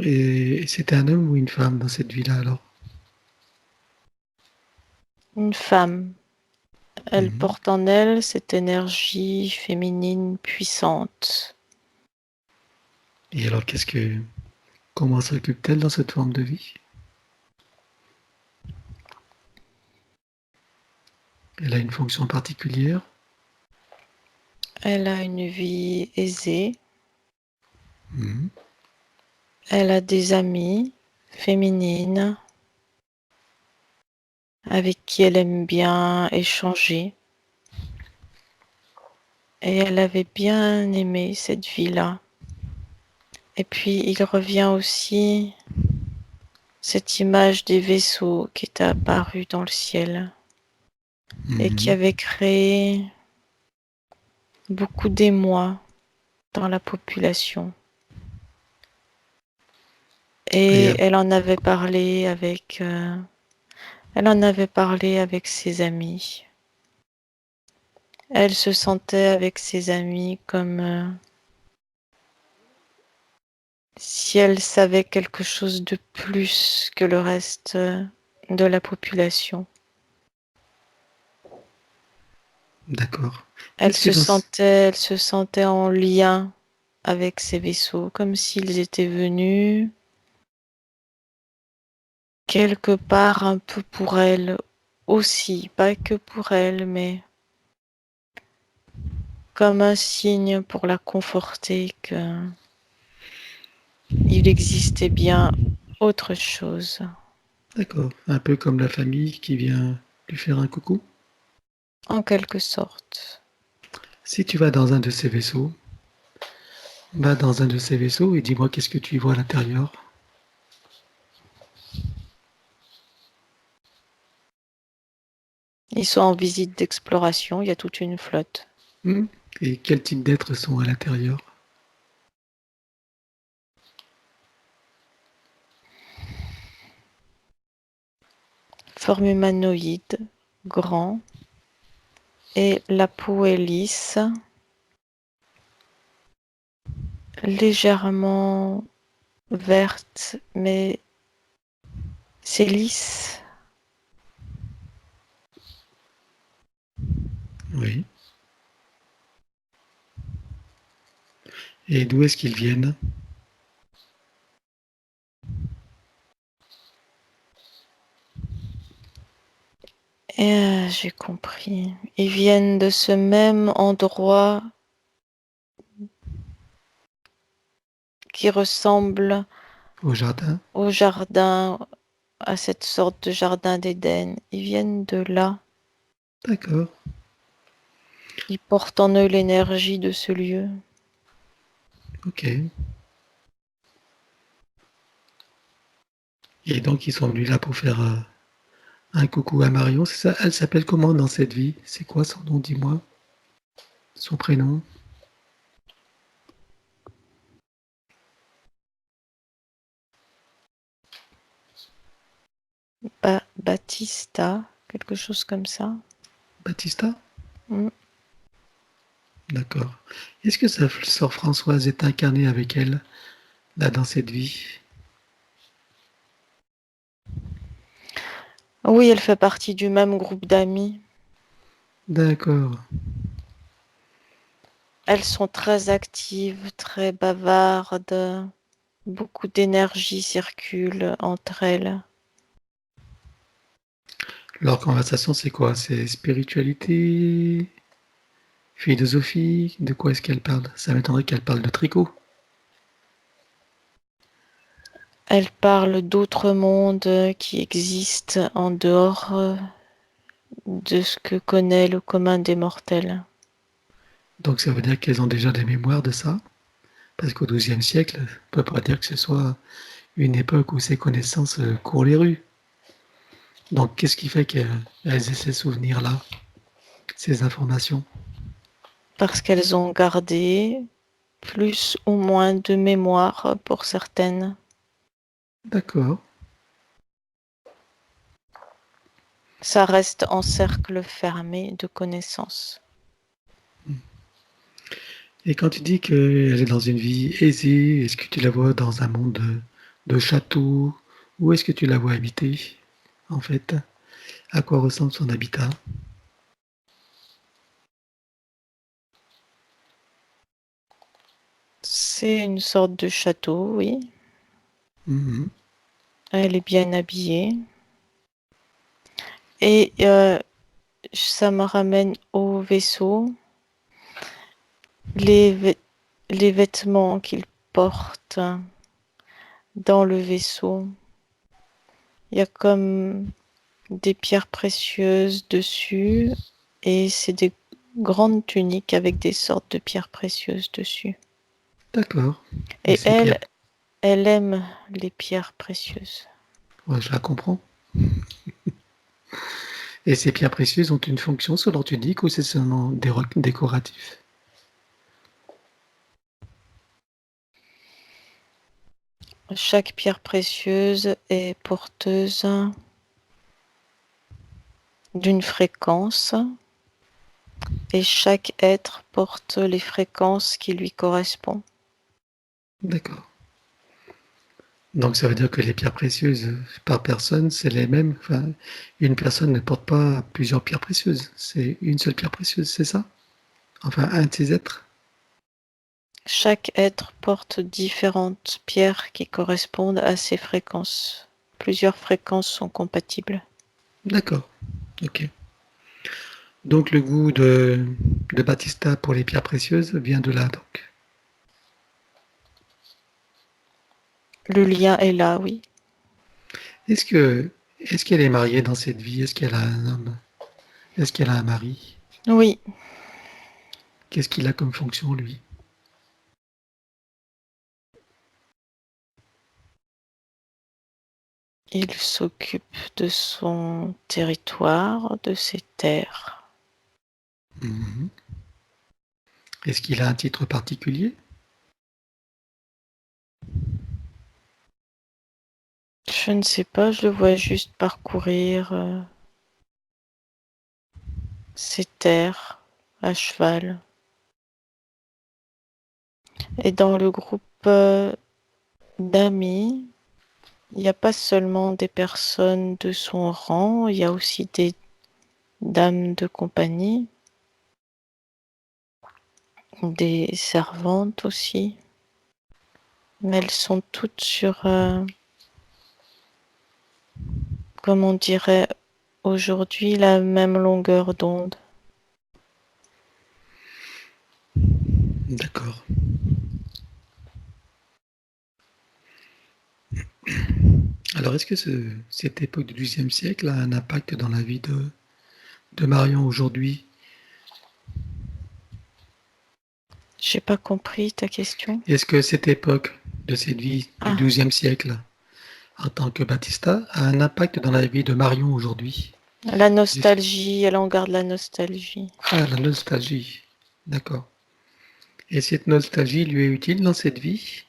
c'était un homme ou une femme dans cette vie-là alors? Une femme, elle Mhm. porte en elle cette énergie féminine puissante. Et alors, comment s'occupe-t-elle dans cette forme de vie? Elle a une fonction particulière? Elle a une vie aisée, Mhm. elle a des amies féminines avec qui elle aime bien échanger. Et elle avait bien aimé cette vie-là. Et puis il revient aussi cette image des vaisseaux qui était apparue dans le ciel et qui Mhm. avait créé beaucoup d'émoi dans la population. Et, Et elle en avait parlé avec ses amis. Elle se sentait avec ses amis comme si elle savait quelque chose de plus que le reste de la population. d'accord. Elle Est-ce que se dans... sentait, elle se sentait en lien avec ces vaisseaux, comme s'ils étaient venus quelque part un peu pour elle aussi, pas que pour elle, mais comme un signe pour la conforter que il existait bien autre chose, D'accord. Un peu comme la famille qui vient lui faire un coucou? en quelque sorte. Si tu vas dans un de ces vaisseaux, va dans un de ces vaisseaux et dis-moi qu'est-ce que tu y vois à l'intérieur. Ils sont en visite d'exploration, il y a toute une flotte. Hmm. Et quel type d'êtres sont à l'intérieur? Forme humanoïde, grand, et la peau est lisse, légèrement verte, mais c'est lisse. Oui. Et d'où est-ce qu'ils viennent? Et j'ai compris. Ils viennent de ce même endroit qui ressemble Au jardin? au jardin, à cette sorte de jardin d'Éden. Ils viennent de là. D'accord. Ils portent en eux l'énergie de ce lieu. Ok. Et donc ils sont venus là pour faire un coucou à Marion, c'est ça? Elle s'appelle comment dans cette vie? C'est quoi son nom, dis-moi? Son prénom? Baptista, quelque chose comme ça. Baptista? Mm. D'accord. Est-ce que sa sœur Françoise est incarnée avec elle, là, dans cette vie? Oui, elle fait partie du même groupe d'amis. D'accord. Elles sont très actives, très bavardes. Beaucoup d'énergie circule entre elles. Leur conversation, c'est quoi? C'est spiritualité, philosophie? De quoi est-ce qu'elles parlent? Ça m'étonnerait qu'elles parlent de tricot. Elles parlent d'autres mondes qui existent en dehors de ce que connaît le commun des mortels. Donc ça veut dire qu'elles ont déjà des mémoires de ça? Parce qu'au XIIe siècle, on ne peut pas dire que ce soit une époque où ces connaissances courent les rues. Donc qu'est-ce qui fait qu'elles aient ces souvenirs-là, ces informations? Parce qu'elles ont gardé plus ou moins de mémoire pour certaines. D'accord. Ça reste en cercle fermé de connaissances. Et quand tu dis qu'elle est dans une vie aisée, est-ce que tu la vois dans un monde de château? Où est-ce que tu la vois habiter, en fait? À quoi ressemble son habitat? C'est une sorte de château, oui. Mhm. Elle est bien habillée. Et ça me ramène au vaisseau. Les vêtements qu'il porte dans le vaisseau. Il y a comme des pierres précieuses dessus et c'est des grandes tuniques avec des sortes de pierres précieuses dessus. D'accord. Et Et ces pierres, elle aime les pierres précieuses. ouais, je la comprends. Et ces pierres précieuses ont une fonction sur leur tunique ou c'est seulement décoratif? Chaque pierre précieuse est porteuse d'une fréquence et chaque être porte les fréquences qui lui correspondent. D'accord. Donc ça veut dire que les pierres précieuses par personne, c'est les mêmes. Enfin, une personne ne porte pas plusieurs pierres précieuses. C'est une seule pierre précieuse, c'est ça? Enfin, un de ces êtres. Chaque être porte différentes pierres qui correspondent à ses fréquences. Plusieurs fréquences sont compatibles. D'accord. Ok. Donc le goût de Battista pour les pierres précieuses vient de là, donc. Le lien est là, oui. Est-ce que est-ce qu'elle est mariée dans cette vie? Est-ce qu'elle a un homme? Est-ce qu'elle a un mari? Oui, Qu'est-ce qu'il a comme fonction, lui? il s'occupe de son territoire, de ses terres. Mhm. Est-ce qu'il a un titre particulier? Je ne sais pas, je le vois juste parcourir ses terres à cheval. Et dans le groupe d'amis, il n'y a pas seulement des personnes de son rang, il y a aussi des dames de compagnie, des servantes aussi. Mais elles sont toutes sur, comme on dirait aujourd'hui, la même longueur d'onde. D'accord. Alors, est-ce que cette époque du XIIe siècle a un impact dans la vie de Marion aujourd'hui? J'ai pas compris ta question. Est-ce que cette époque de cette vie du Ah, XIIe siècle, en tant que Battista, a un impact dans la vie de Marion aujourd'hui? la nostalgie, elle en garde la nostalgie. Ah, la nostalgie. D'accord. Et cette nostalgie lui est utile dans cette vie?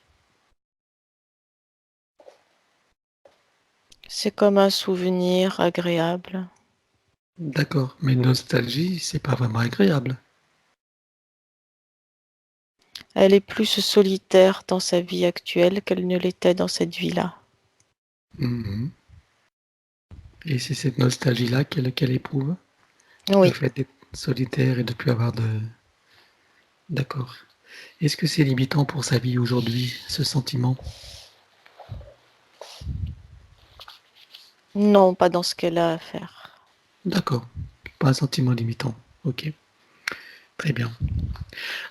C'est comme un souvenir agréable. D'accord. Mais nostalgie, c'est pas vraiment agréable. Elle est plus solitaire dans sa vie actuelle qu'elle ne l'était dans cette vie-là. Mhm. Et c'est cette nostalgie-là qu'elle éprouve, le Oui, fait d'être solitaire et de ne plus avoir D'accord. Est-ce que c'est limitant pour sa vie aujourd'hui, ce sentiment? Non, pas dans ce qu'elle a à faire. D'accord. Pas un sentiment limitant. Ok. Très bien.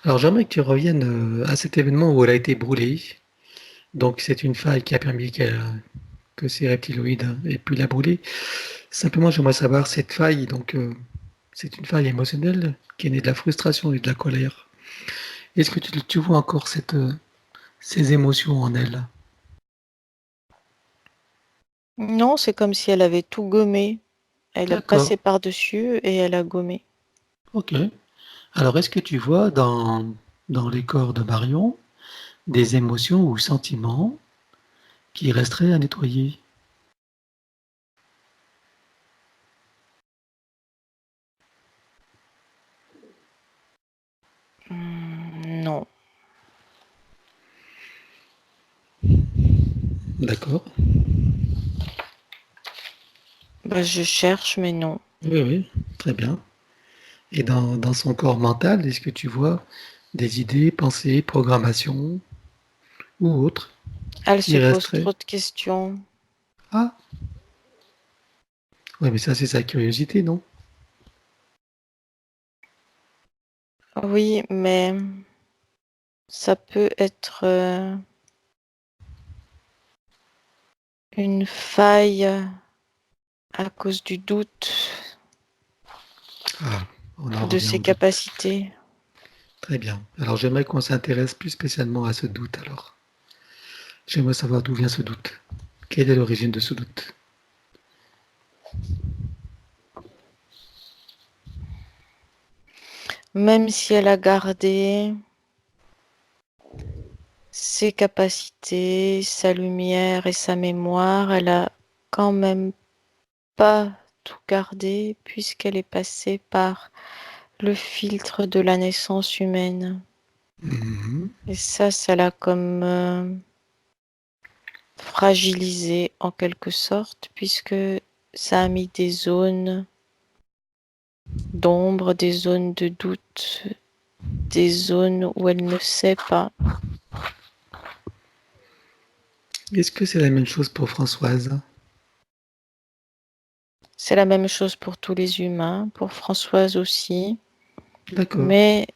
Alors j'aimerais que tu reviennes à cet événement où elle a été brûlée. Donc c'est une faille qui a permis que ces reptiloïdes aient pu la brûler. Simplement, j'aimerais savoir cette faille. Donc c'est une faille émotionnelle qui est née de la frustration et de la colère. Est-ce que tu vois encore ces émotions en elle? Non, c'est comme si elle avait tout gommé. Elle a D'accord. passé par-dessus et elle a gommé. Ok. Alors est-ce que tu vois dans les corps de Marion des émotions ou sentiments qui resteraient à nettoyer? Non. D'accord. Bah, je cherche, mais non. Oui, oui, très bien. Et dans son corps mental, est-ce que tu vois des idées, pensées, programmations ou autres Elle qui se pose resteraient? trop de questions. Ah, oui, mais ça, c'est sa curiosité, non? Oui, mais ça peut être une faille à cause du doute Ah, on en de revient ses au doute. capacités. Très bien. Alors, j'aimerais qu'on s'intéresse plus spécialement à ce doute, alors. J'aimerais savoir d'où vient ce doute. Quelle est l'origine de ce doute? Même si elle a gardé ses capacités, sa lumière et sa mémoire, elle a quand même pas tout gardé puisqu'elle est passée par le filtre de la naissance humaine. Mhm. Et ça l'a comme fragilisée en quelque sorte puisque ça a mis des zones d'ombre, des zones de doute, des zones où elle ne sait pas. Est-ce que c'est la même chose pour Françoise? C'est la même chose pour tous les humains, pour Françoise aussi, D'accord. mais,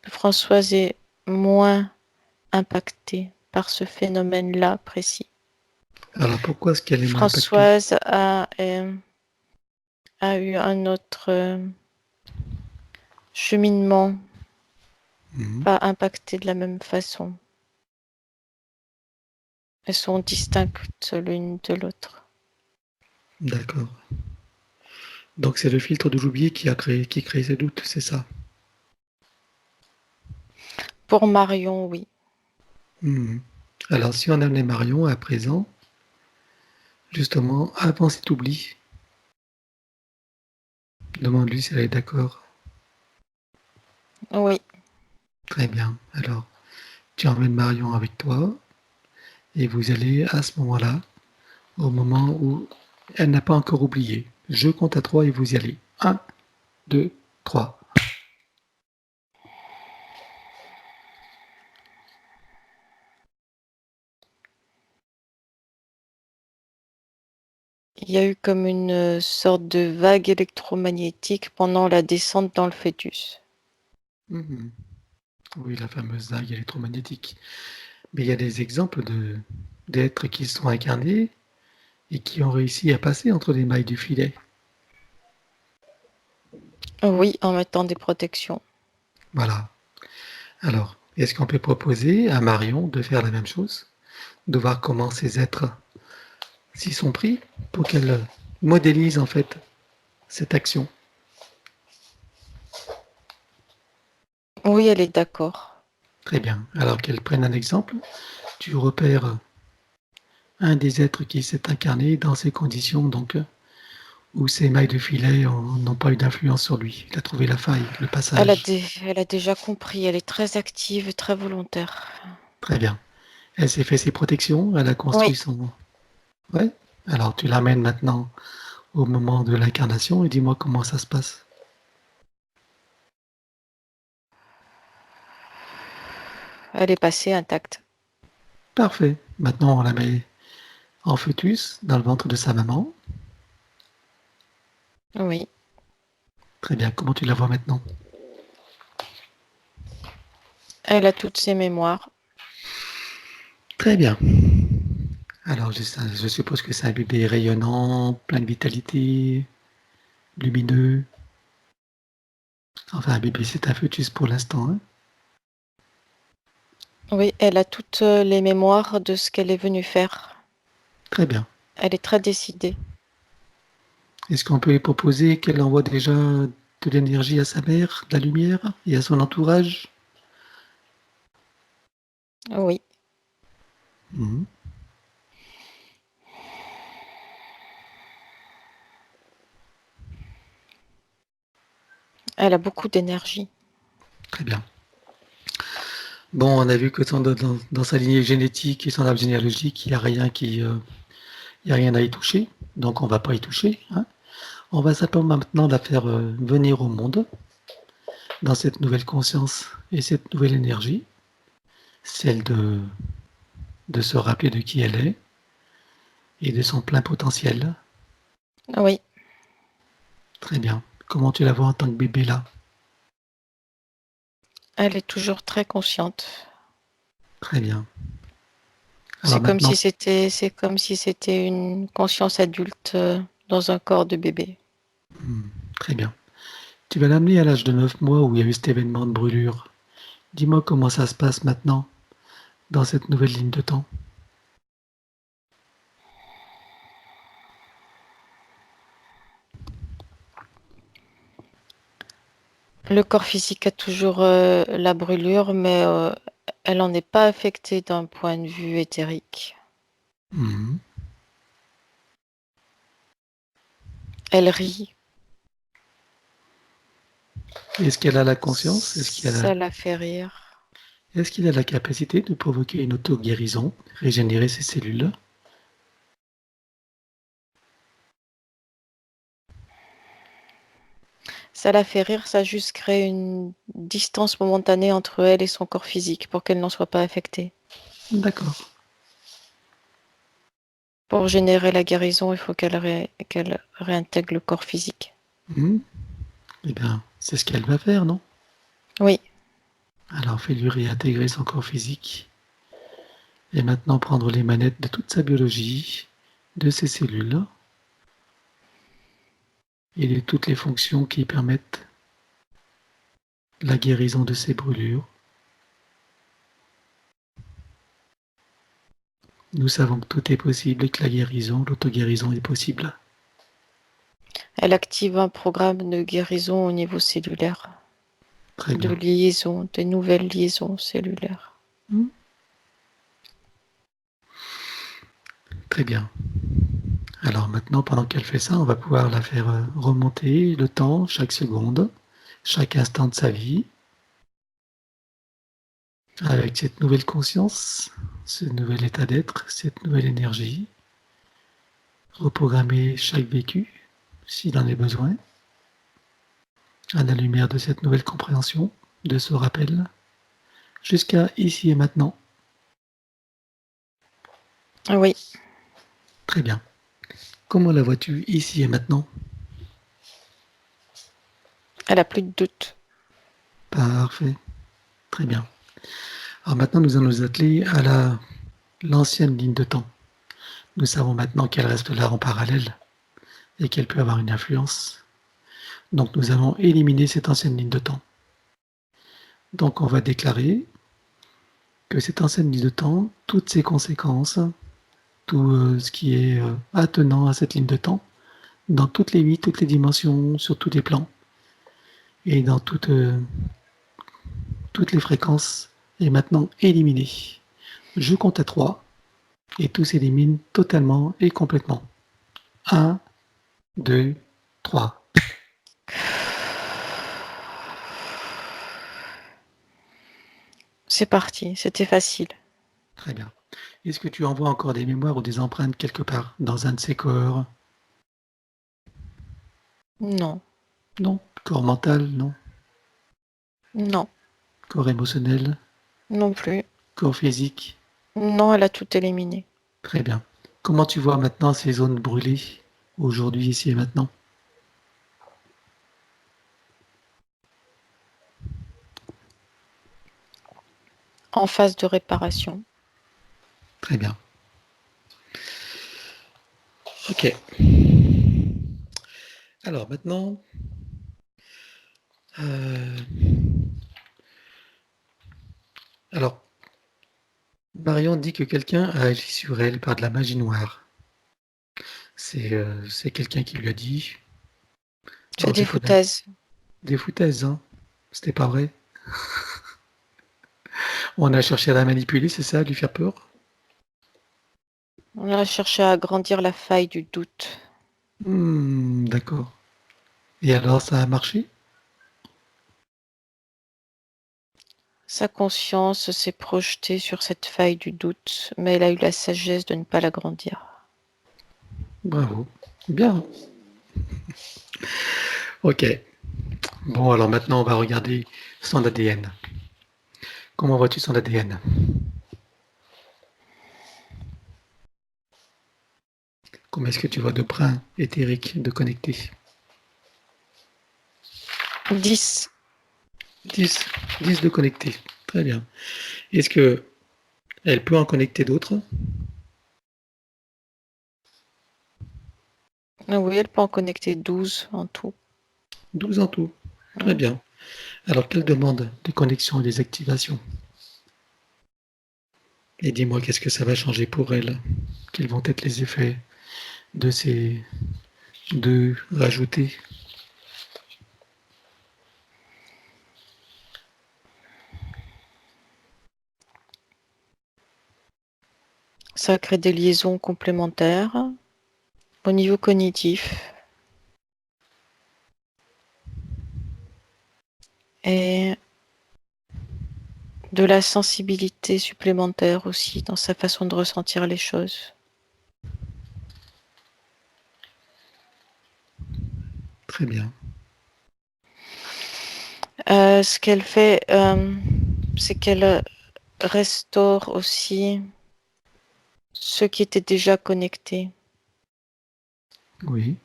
Françoise est moins impactée par ce phénomène-là précis. Alors, pourquoi est-ce qu'elle est moins impactée? Françoise a eu un autre cheminement, Mhm. pas impacté de la même façon. Elles sont distinctes l'une de l'autre. D'accord. Donc, c'est le filtre de l'oubli qui crée ces doutes, c'est ça? Pour Marion, oui. Mhm. Alors, si on amenait Marion à présent, justement, avant cet oubli, demande-lui si elle est d'accord. Oui, Très bien. Alors, tu emmènes Marion avec toi et vous allez à ce moment-là, au moment où elle n'a pas encore oublié. Je compte à 3 et vous y allez. Un, 2, 3. il y a eu comme une sorte de vague électromagnétique pendant la descente dans le fœtus. Mhm. Oui, la fameuse vague électromagnétique. Mais il y a des exemples d'êtres qui sont incarnés et qui ont réussi à passer entre les mailles du filet. Oui, en mettant des protections. Voilà. Alors, est-ce qu'on peut proposer à Marion de faire la même chose? De voir comment ces êtres s'y sont pris pour qu'elle modélise en fait cette action? Oui, elle est d'accord. Très bien. Alors qu'elle prenne un exemple, tu repères un des êtres qui s'est incarné dans ces conditions, donc où ces mailles de filet n'ont pas eu d'influence sur lui. Il a trouvé la faille, le passage. Elle a déjà compris, elle est très active, très volontaire. Très bien. Elle s'est fait ses protections, elle a Oui, construit son... Ouais. Alors tu l'amènes maintenant au moment de l'incarnation et dis-moi comment ça se passe. Elle est passée intacte. Parfait. Maintenant, on la met en fœtus dans le ventre de sa maman. Oui. Très bien. Comment tu la vois maintenant? Elle a toutes ses mémoires. Très bien. Alors, je suppose que c'est un bébé rayonnant, plein de vitalité, lumineux. Enfin, un bébé, c'est un fœtus pour l'instant, hein. Oui, elle a toutes les mémoires de ce qu'elle est venue faire. Très bien. Elle est très décidée. Est-ce qu'on peut lui proposer qu'elle envoie déjà de l'énergie à sa mère, de la lumière et à son entourage? Oui. Mhm. Elle a beaucoup d'énergie. Très bien. Bon, on a vu que dans sa lignée génétique et son arbre généalogique, il n'y a rien il y a rien à y toucher. Donc, on va pas y toucher, hein. On va simplement maintenant la faire venir au monde dans cette nouvelle conscience et cette nouvelle énergie, celle de se rappeler de qui elle est et de son plein potentiel. Oui. Très bien. Comment tu la vois en tant que bébé là? Elle est toujours très consciente. Très bien. Alors C'est comme maintenant, c'est comme si c'était une conscience adulte dans un corps de bébé. très bien. Tu vas l'amener à l'âge de 9 mois où il y a eu cet événement de brûlure. Dis-moi comment ça se passe maintenant dans cette nouvelle ligne de temps. Le corps physique a toujours la brûlure, mais elle n'en est pas affectée d'un point de vue éthérique. Mhm. Elle rit. Est-ce qu'elle a la conscience? Ça la fait rire. Est-ce qu'il a la capacité de provoquer une auto-guérison, régénérer ses cellules? Ça la fait rire, ça juste crée une distance momentanée entre elle et son corps physique pour qu'elle n'en soit pas affectée. D'accord. Pour générer la guérison, il faut qu'elle réintègre le corps physique. Mhm. Eh bien, c'est ce qu'elle va faire, non? Oui, Alors fais-lui réintégrer son corps physique et maintenant prendre les manettes de toute sa biologie, de ses cellules et de toutes les fonctions qui permettent la guérison de ses brûlures. Nous savons que tout est possible et que la guérison, l'auto-guérison est possible. elle active un programme de guérison au niveau cellulaire, Très de bien. liaison, de nouvelles liaisons cellulaires. Mhm. Très bien. Alors maintenant, pendant qu'elle fait ça, on va pouvoir la faire remonter le temps, chaque seconde, chaque instant de sa vie, avec cette nouvelle conscience, ce nouvel état d'être, cette nouvelle énergie, reprogrammer chaque vécu, s'il en est besoin, à la lumière de cette nouvelle compréhension, de ce rappel, jusqu'à ici et maintenant. Oui, Très bien. Comment la vois-tu ici et maintenant? elle a plus de doute. Parfait. Très bien. Alors maintenant, nous allons nous atteler à l'ancienne ligne de temps. Nous savons maintenant qu'elle reste là en parallèle et qu'elle peut avoir une influence. Donc nous allons éliminer cette ancienne ligne de temps. Donc on va déclarer que cette ancienne ligne de temps, toutes ses conséquences, tout ce qui est attenant à cette ligne de temps, dans toutes les vies, toutes les dimensions, sur tous les plans, et dans toutes les fréquences, est maintenant éliminée. Je compte à 3 et tout s'élimine totalement et complètement. 1, 2, 3. C'est parti, c'était facile. Très bien. Est-ce que tu envoies encore des mémoires ou des empreintes quelque part dans un de ces corps? Non, Non. Corps mental? Non. non, Corps émotionnel? Non plus. Corps physique? Non, elle a tout éliminé. Très bien. Comment tu vois maintenant ces zones brûlées, aujourd'hui, ici et maintenant? En phase de réparation. Très bien. Ok. Alors maintenant, euh, alors Marion dit que quelqu'un a agi sur elle par de la magie noire. C'est quelqu'un qui lui a dit. C'est Alors des j'ai pas d'infos. foutaises. Des foutaises, hein. C'était pas vrai. On a cherché à la manipuler, c'est ça, à lui faire peur? On a cherché à agrandir la faille du doute. D'accord. Et alors, ça a marché? Sa conscience s'est projetée sur cette faille du doute, mais elle a eu la sagesse de ne pas l'agrandir. Bravo. Bien. Ok. Bon, alors maintenant, on va regarder son ADN. Comment vois-tu son ADN? Comment est-ce que tu vois de brins éthériques de connectés? 10. 10. 10 de connectés. Très bien. Est-ce que elle peut en connecter d'autres? Ah oui, elle peut en connecter 12 en tout. 12 en tout. Très Mm. bien. Alors, quelle demande des connexions et des activations? Et dis-moi, qu'est-ce que ça va changer pour elle? Quels vont être les effets de ces deux rajoutés? Ça crée des liaisons complémentaires au niveau cognitif et de la sensibilité supplémentaire aussi dans sa façon de ressentir les choses. Très bien. Ce qu'elle fait, c'est qu'elle restaure aussi ceux qui étaient déjà connectés. Oui.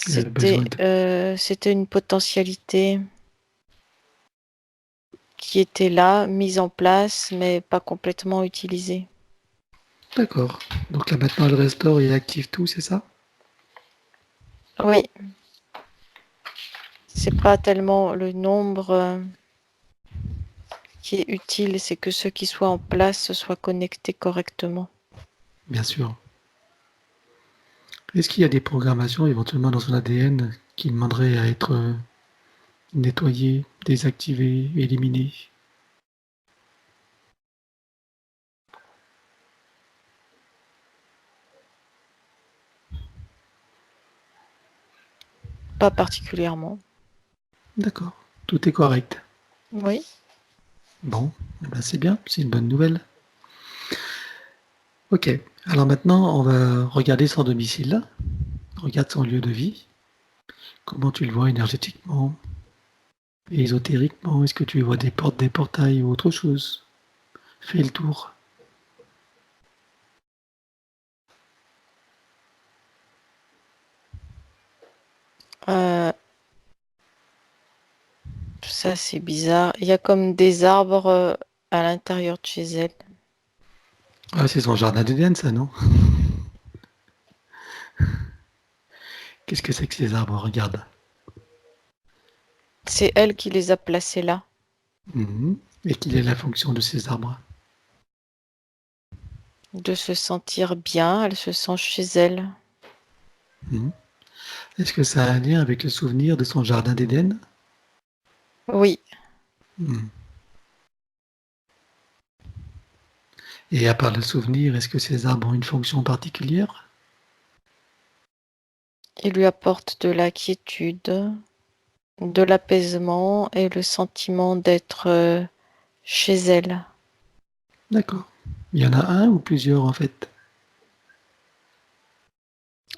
Elle a besoin de... C'était une potentialité qui était là, mise en place, mais pas complètement utilisée. D'accord. Donc là maintenant elle restaure et active tout, c'est ça? Oui, c'est pas tellement le nombre qui est utile, c'est que ceux qui soient en place soient connectés correctement. Bien sûr. Est-ce qu'il y a des programmations éventuellement dans son ADN qui demanderaient à être nettoyées, désactivées, éliminées? Pas particulièrement. D'accord. Tout est correct. Oui. Bon, eh ben c'est bien, c'est une bonne nouvelle. Ok. Alors maintenant, on va regarder son domicile. Regarde son lieu de vie. Comment tu le vois énergétiquement, ésotériquement? Est-ce que tu vois des portes, des portails ou autre chose? Fais le tour. Euh, Ça, c'est bizarre. Il y a comme des arbres à l'intérieur de chez elle. Ah, c'est son jardin d'Éden, ça, non? Qu'est-ce que c'est que ces arbres? Regarde. C'est elle qui les a placés là. Mhm. Et quelle est la fonction de ces arbres? De se sentir bien, elle se sent chez elle. Mhm. Est-ce que ça a un lien avec le souvenir de son jardin d'Éden? Oui, Mhm. Et à part le souvenir, est-ce que ces arbres ont une fonction particulière? il lui apporte de la quiétude, de l'apaisement et le sentiment d'être chez elle. D'accord. Il y en a un ou plusieurs en fait?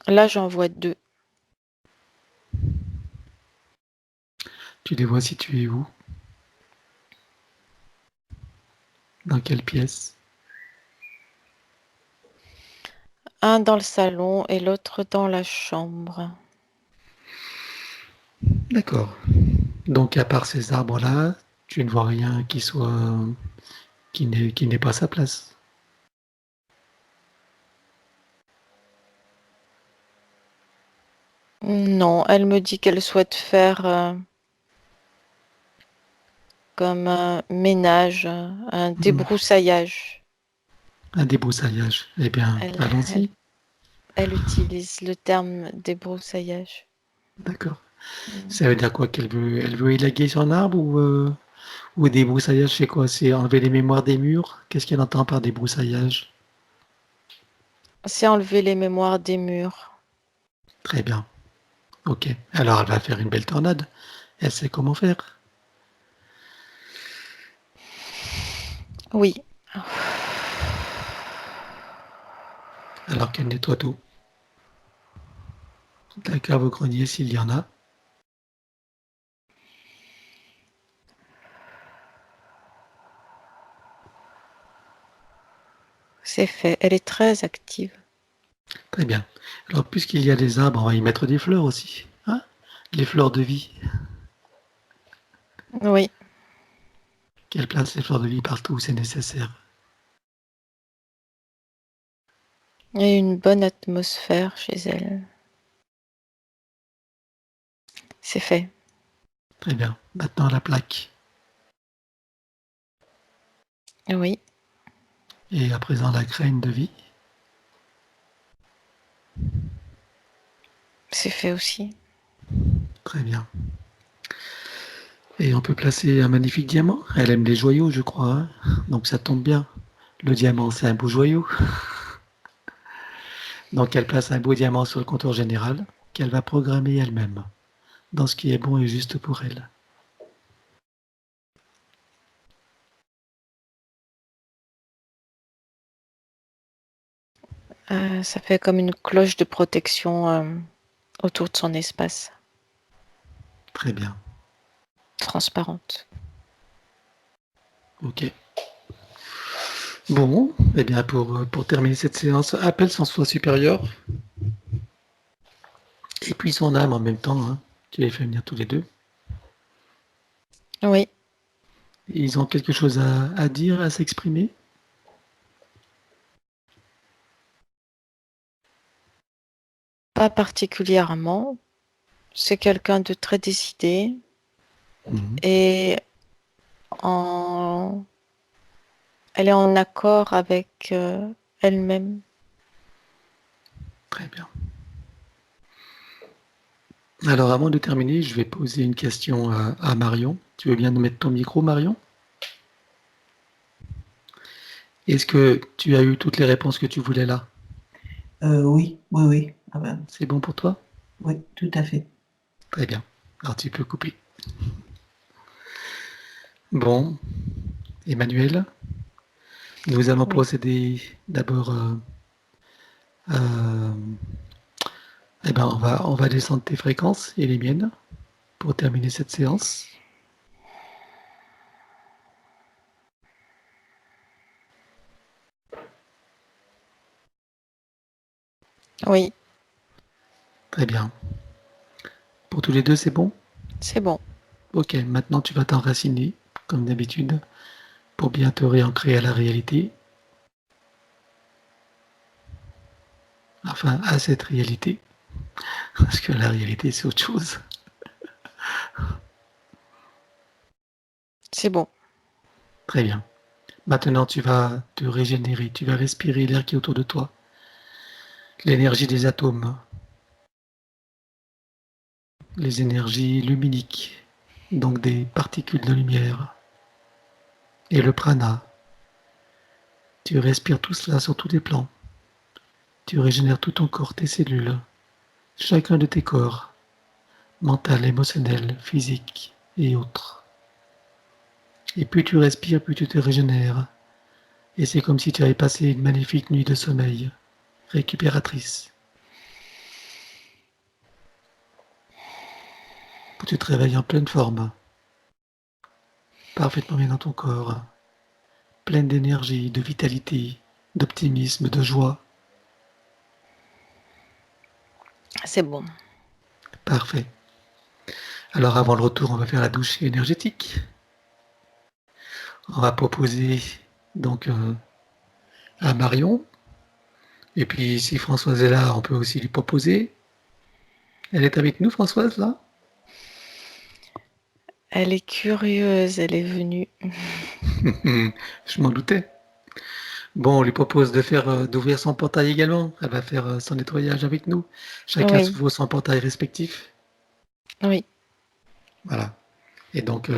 Là, j'en vois 2. Tu les vois situés où? Dans quelle pièce? Un dans le salon et l'autre dans la chambre. D'accord. Donc à part ces arbres-là, tu ne vois rien qui n'est pas sa place. Non, elle me dit qu'elle souhaite faire comme un ménage, un débroussaillage. Un débroussaillage. Eh bien, Elle, elle, allons-y. elle utilise le terme débroussaillage. D'accord. Mm. Ça veut dire quoi elle veut élaguer son arbre ou débroussaillage, c'est quoi? C'est enlever les mémoires des murs? Qu'est-ce qu'elle entend par débroussaillage? C'est enlever les mémoires des murs. Très bien. Ok. Alors elle va faire une belle tornade. Elle sait comment faire. Oui. Alors qu'elle nettoie tout. La cave au grenier s'il y en a. C'est fait. Elle est très active. Très bien. Alors puisqu'il y a des arbres, on va y mettre des fleurs aussi. Hein? Les fleurs de vie. Oui. Qu'elle place les fleurs de vie partout où c'est nécessaire. Il y a une bonne atmosphère chez elle. C'est fait. Très bien. Maintenant la plaque. Oui. Et à présent la graine de vie. C'est fait aussi. Très bien. Et on peut placer un magnifique diamant. Elle aime les joyaux, je crois. Hein. Donc ça tombe bien. Le diamant, c'est un beau joyau. Donc elle place un beau diamant sur le comptoir général qu'elle va programmer elle-même dans ce qui est bon et juste pour elle. Ça fait comme une cloche de protection autour de son espace, Très bien. transparente. Ok. Bon, eh bien pour terminer cette séance, appelle son soi supérieur et puis son âme en même temps. Hein. Tu les fais venir tous les deux. Oui. Ils ont quelque chose à dire, à s'exprimer. Pas particulièrement. C'est quelqu'un de très décidé Mhm. et en... elle est en accord avec elle-même. Très bien. Alors avant de terminer, je vais poser une question à Marion. Tu veux bien nous mettre ton micro, Marion? Est-ce que tu as eu toutes les réponses que tu voulais là? Oui, oui, oui. Ah ben, C'est bon pour toi? oui, tout à fait. Très bien. Alors tu peux couper. Bon, Emmanuel, nous allons Oui. procéder d'abord. Euh, eh ben, on va descendre tes fréquences et les miennes pour terminer cette séance. Oui, Très bien. Pour tous les deux, c'est bon? c'est bon. Ok, maintenant tu vas t'enraciner, comme d'habitude, pour bien te réancrer à la réalité. Enfin, à cette réalité. Parce que la réalité, c'est autre chose. C'est bon. Très bien. Maintenant, tu vas te régénérer, tu vas respirer l'air qui est autour de toi, l'énergie des atomes, les énergies luminiques, donc des particules de lumière, et le prana. Tu respires tout cela sur tous les plans. Tu régénères tout ton corps, tes cellules, chacun de tes corps, mental, émotionnel, physique et autres. Et plus tu respires, plus tu te régénères. Et c'est comme si tu avais passé une magnifique nuit de sommeil, récupératrice. Tu te réveilles en pleine forme, parfaitement bien dans ton corps, pleine d'énergie, de vitalité, d'optimisme, de joie. C'est bon. Parfait. Alors avant le retour, on va faire la douche énergétique. On va proposer donc à Marion. Et puis si Françoise est là, on peut aussi lui proposer. Elle est avec nous, Françoise, là? Elle est curieuse, elle est venue. Je m'en doutais. Bon, on lui propose de faire d'ouvrir son portail également. Elle va faire son nettoyage avec nous. Chacun Oui, s'ouvre son portail respectif. oui, Voilà. Et donc,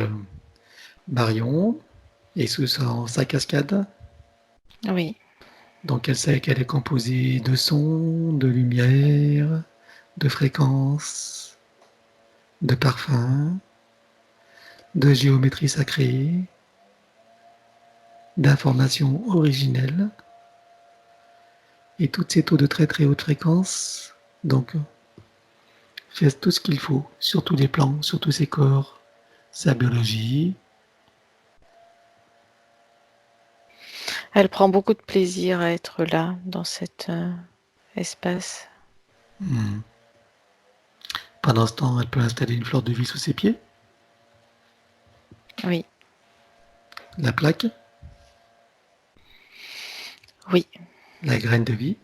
Marion est sous sa cascade. oui. Donc, elle sait qu'elle est composée de sons, de lumière, de fréquences, de parfums, de géométrie sacrée, d'informations originelles. Et toutes ces taux de très très haute fréquence, donc, fait tout ce qu'il faut sur tous les plans, sur tous ses corps, sa biologie. Elle prend beaucoup de plaisir à être là, dans cet espace. Pendant ce temps, elle peut installer une fleur de vie sous ses pieds, Oui, la plaque, oui, la graine de vie.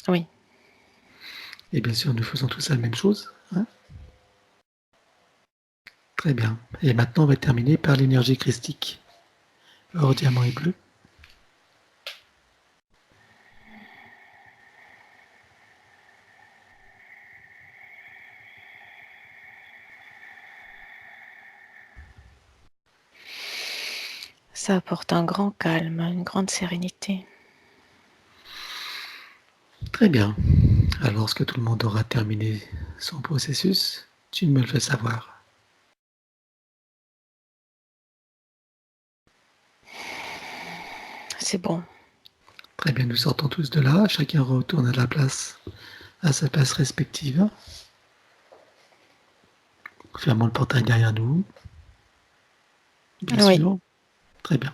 oui. Et bien sûr, nous faisons tous la même chose. Hein. Très bien. Et maintenant, on va terminer par l'énergie christique. Or, diamant et bleu. Ça apporte un grand calme, une grande sérénité. Très bien. Alors, lorsque tout le monde aura terminé son processus, tu me le fais savoir. C'est bon. Très bien, nous sortons tous de là. Chacun retourne à sa place respective. Fermons le portail derrière nous. Bien Oui, sûr. Très bien.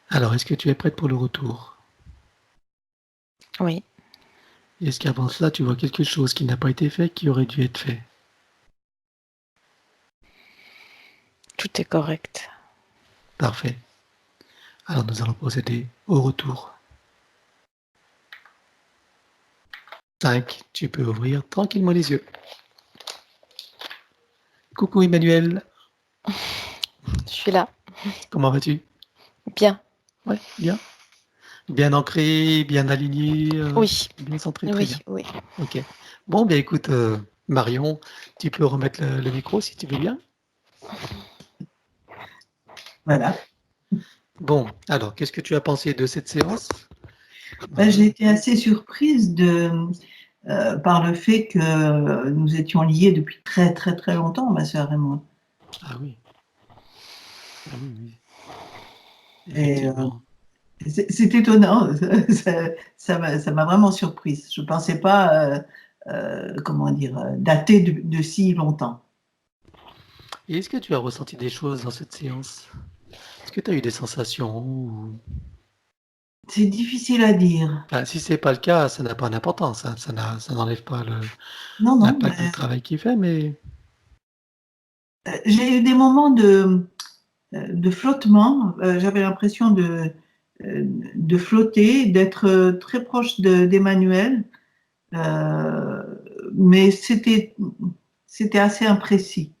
Alors, est-ce que tu es prête pour le retour? oui. Est-ce qu'avant cela, tu vois quelque chose qui n'a pas été fait, qui aurait dû être fait? Tout est correct. Parfait. Alors, nous allons procéder au retour. 5, tu peux ouvrir tranquillement les yeux. Coucou Emmanuel, Je suis là. comment vas-tu? Bien. Ouais, bien. Bien ancré, bien aligné, Oui, bien centré, très oui, bien. oui. Ok. Bon, bien écoute, Marion, tu peux remettre le micro si tu veux bien. Voilà. Bon, alors, qu'est-ce que tu as pensé de cette séance? J'ai été assez surprise par le fait que nous étions liés depuis très très très longtemps, ma sœur et moi. Ah oui. Ah oui, oui. Et Effectivement. c'est étonnant, ça m'a vraiment surprise. Je ne pensais pas, comment dire, dater de si longtemps. Et est-ce que tu as ressenti des choses dans cette séance? Est-ce que tu as eu des sensations ou... C'est difficile à dire. Enfin, si c'est pas le cas, ça n'a pas d'importance, hein. Ça n'enlève pas Non, non, l'impact du travail qu'il fait, mais j'ai eu des moments de flottement. J'avais l'impression de flotter, d'être très proche d'Emmanuel, euh, mais c'était assez imprécis.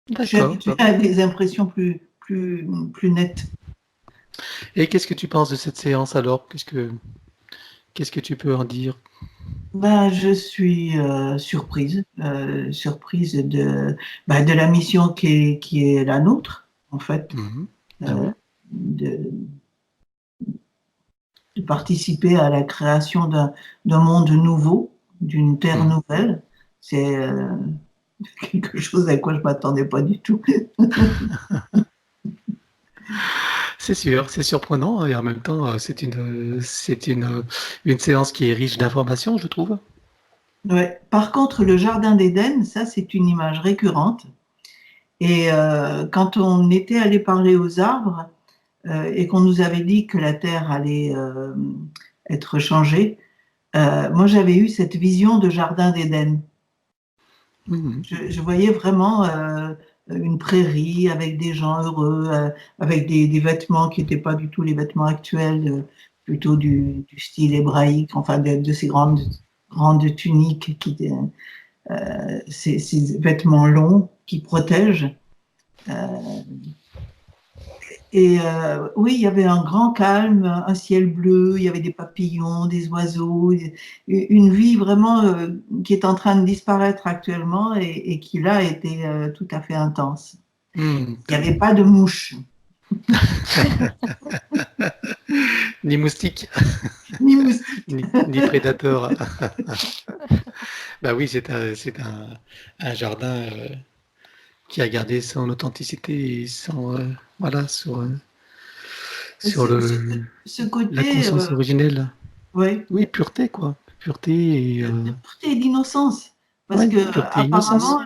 J'ai d'accord. habitué à des impressions plus nettes. Et qu'est-ce que tu penses de cette séance alors? Qu'est-ce que tu peux en dire? Ben, je suis surprise de la mission qui est la nôtre, en fait, Mhm. Ah euh, oui, de, de participer à la création d'un monde nouveau, d'une terre mhm. nouvelle. C'est quelque chose à quoi je m'attendais pas du tout. C'est sûr, c'est surprenant et en même temps, une séance qui est riche d'informations, je trouve. Ouais. Par contre, le jardin d'Éden, ça, c'est une image récurrente. Et quand on était allé parler aux arbres et qu'on nous avait dit que la terre allait être changée, moi j'avais eu cette vision de jardin d'Éden. Mhm. Je voyais vraiment une prairie avec des gens heureux, avec des vêtements qui n'étaient pas du tout les vêtements actuels, plutôt du style hébraïque, enfin de ces grandes tuniques, ces vêtements longs qui protègent. Et oui, il y avait un grand calme, un ciel bleu, il y avait des papillons, des oiseaux, une vie vraiment qui est en train de disparaître actuellement et qui là était tout à fait intense. Mhm. Il n'y avait pas de mouches, Ni moustiques, ni moustiques. ni prédateurs. Bah oui, un jardin qui a gardé son authenticité et son, voilà, sur Ce, ce- ce la côté, conscience originelle. ouais, Oui, pureté, quoi. Pureté et de pureté et d'innocence. Parce ouais, que pureté et innocence. apparemment,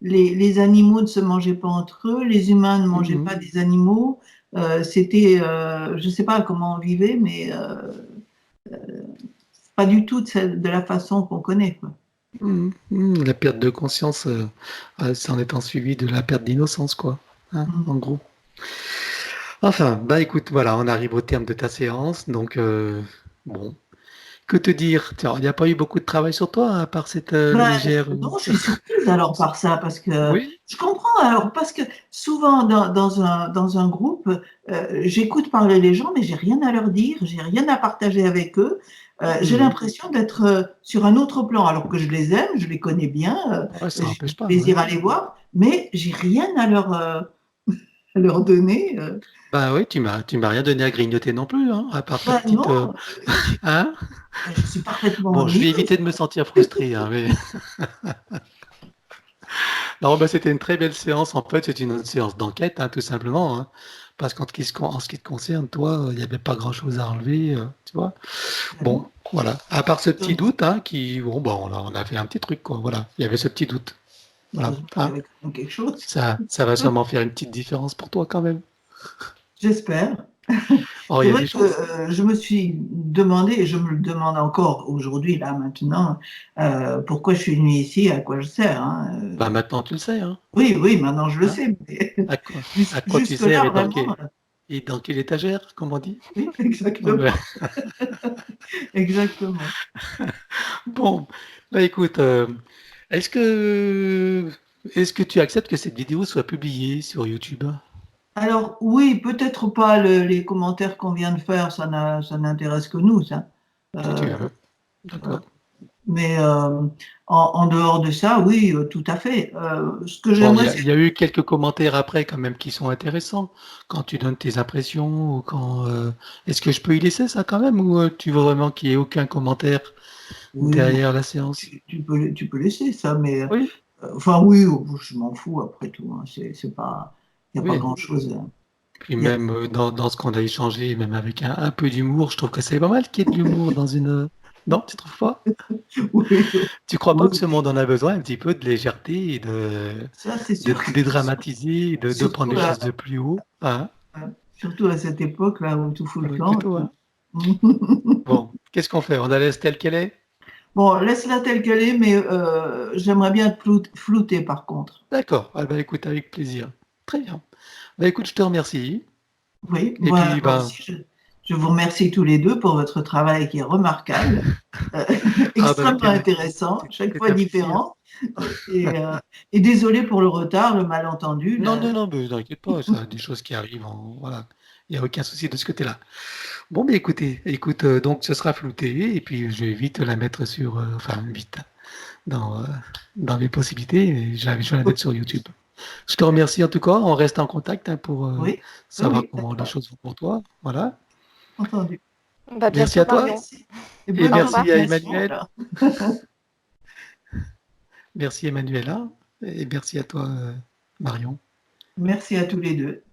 les animaux ne se mangeaient pas entre eux, les humains ne mangeaient Mhm. pas des animaux. C'était, je ne sais pas comment on vivait, mais pas du tout de la façon qu'on connaît, quoi. Mhm. Mhm. La perte de conscience, ça en étant suivi de la perte d'innocence, quoi. Hein, Mm. en gros. Enfin, bah écoute, voilà, on arrive au terme de ta séance, donc bon, que te dire? Tiens, il n'y a pas eu beaucoup de travail sur toi, à part cette Ben, légère. non, je suis surprise alors par ça, parce que Oui. je comprends alors, parce que souvent dans un groupe, j'écoute parler les gens, mais j'ai rien à leur dire, j'ai rien à partager avec eux. J'ai Mhm. l'impression d'être sur un autre plan, alors que je les aime, je les connais bien, Ouais, ça j'ai n'empêche du pas, ouais. plaisir à les voir, mais j'ai rien à leur donner. Bah oui, tu m'as rien donné à grignoter non plus, hein, à part ta Ben petite, non, hein? je suis parfaitement Bon, je vais libre. éviter de me sentir frustré, hein, mais non, bah c'était une très belle séance. En fait, c'est une séance d'enquête, hein, tout simplement, hein, parce en ce qui te concerne, toi, il n'y avait pas grand-chose à enlever, tu vois. Ben Bon, non. voilà. À part ce petit doute, hein, bon, bah, on a fait un petit truc, quoi. Voilà, il y avait ce petit doute. Voilà, Heureusement qu'il y hein. avait quand même quelque chose. Ça va sûrement faire une petite différence pour toi quand même. J'espère. Oh, C'est il y a vrai des que chances. je me suis demandé, et je me le demande encore aujourd'hui, là, maintenant, pourquoi je suis venue ici, à quoi je sers, hein. Bah maintenant tu le sais, hein. Oui, oui, maintenant je le Hein? sais, mais À quoi tu sers jusque-là, vraiment, et dans quelle étagère, comme on dit? oui, Ouais. exactement, exactement. Bon, bah écoute, est-ce que est-ce que tu acceptes que cette vidéo soit publiée sur YouTube? Alors, oui, peut-être pas les commentaires qu'on vient de faire, ça n'intéresse que nous, ça. Si tu Euh, veux. D'accord. mais en dehors de ça, oui, tout à fait. Ce que Bon, j'aimerais, il c'est... y a eu quelques commentaires après quand même qui sont intéressants quand tu donnes tes impressions ou quand est-ce que je peux y laisser ça quand même ou tu veux vraiment qu'il n'y ait aucun commentaire Oui, derrière la séance? tu peux laisser ça, mais Oui, enfin oui, je m'en fous après tout, hein. C'est pas, il n'y a pas oui. grand-chose. Puis Il y a- même dans ce qu'on a échangé, même avec un peu d'humour, je trouve que c'est pas mal qu'il y ait de l'humour dans une. Non, tu trouves pas? oui, Tu crois pas que oui, ce monde en a besoin un petit peu de légèreté et ça c'est de sûr. dédramatiser, de prendre Surtout les à, choses de plus haut? Hein? surtout à cette époque là où tout fout le Oui, camp. plutôt, hein? Bon, qu'est-ce qu'on fait? On la laisse telle qu'elle est? Bon, laisse-la telle qu'elle est, mais j'aimerais bien te flouter par contre. D'accord. Ah bah écoute, avec plaisir. Très bien. Bah écoute, je te remercie. Oui, Et puis, moi ben, aussi, je vous remercie tous les deux pour votre travail qui est remarquable, euh, ah bah avec extrêmement intéressant, chaque fois un plaisir. différent. Et, et désolé pour le retard, le malentendu. Non, Là. non, non, mais t'inquiète pas, ça, des choses qui arrivent, voilà. Il n'y a aucun souci de ce côté-là. Bon, mais écoute, donc ce sera flouté, et puis je vais vite la mettre sur, enfin vite, dans, euh, dans mes possibilités, et je vais la mettre sur YouTube. Je te remercie en tout cas, on reste en contact hein, pour Oui, oui, savoir oui, comment les choses vont pour toi. Voilà. entendu. Bah Merci bientôt à toi, Marion. Merci. Et et bonne Au revoir. merci à continuation. Emmanuel. Alors. Merci Emmanuela, et merci à toi, Marion. Merci à tous les deux.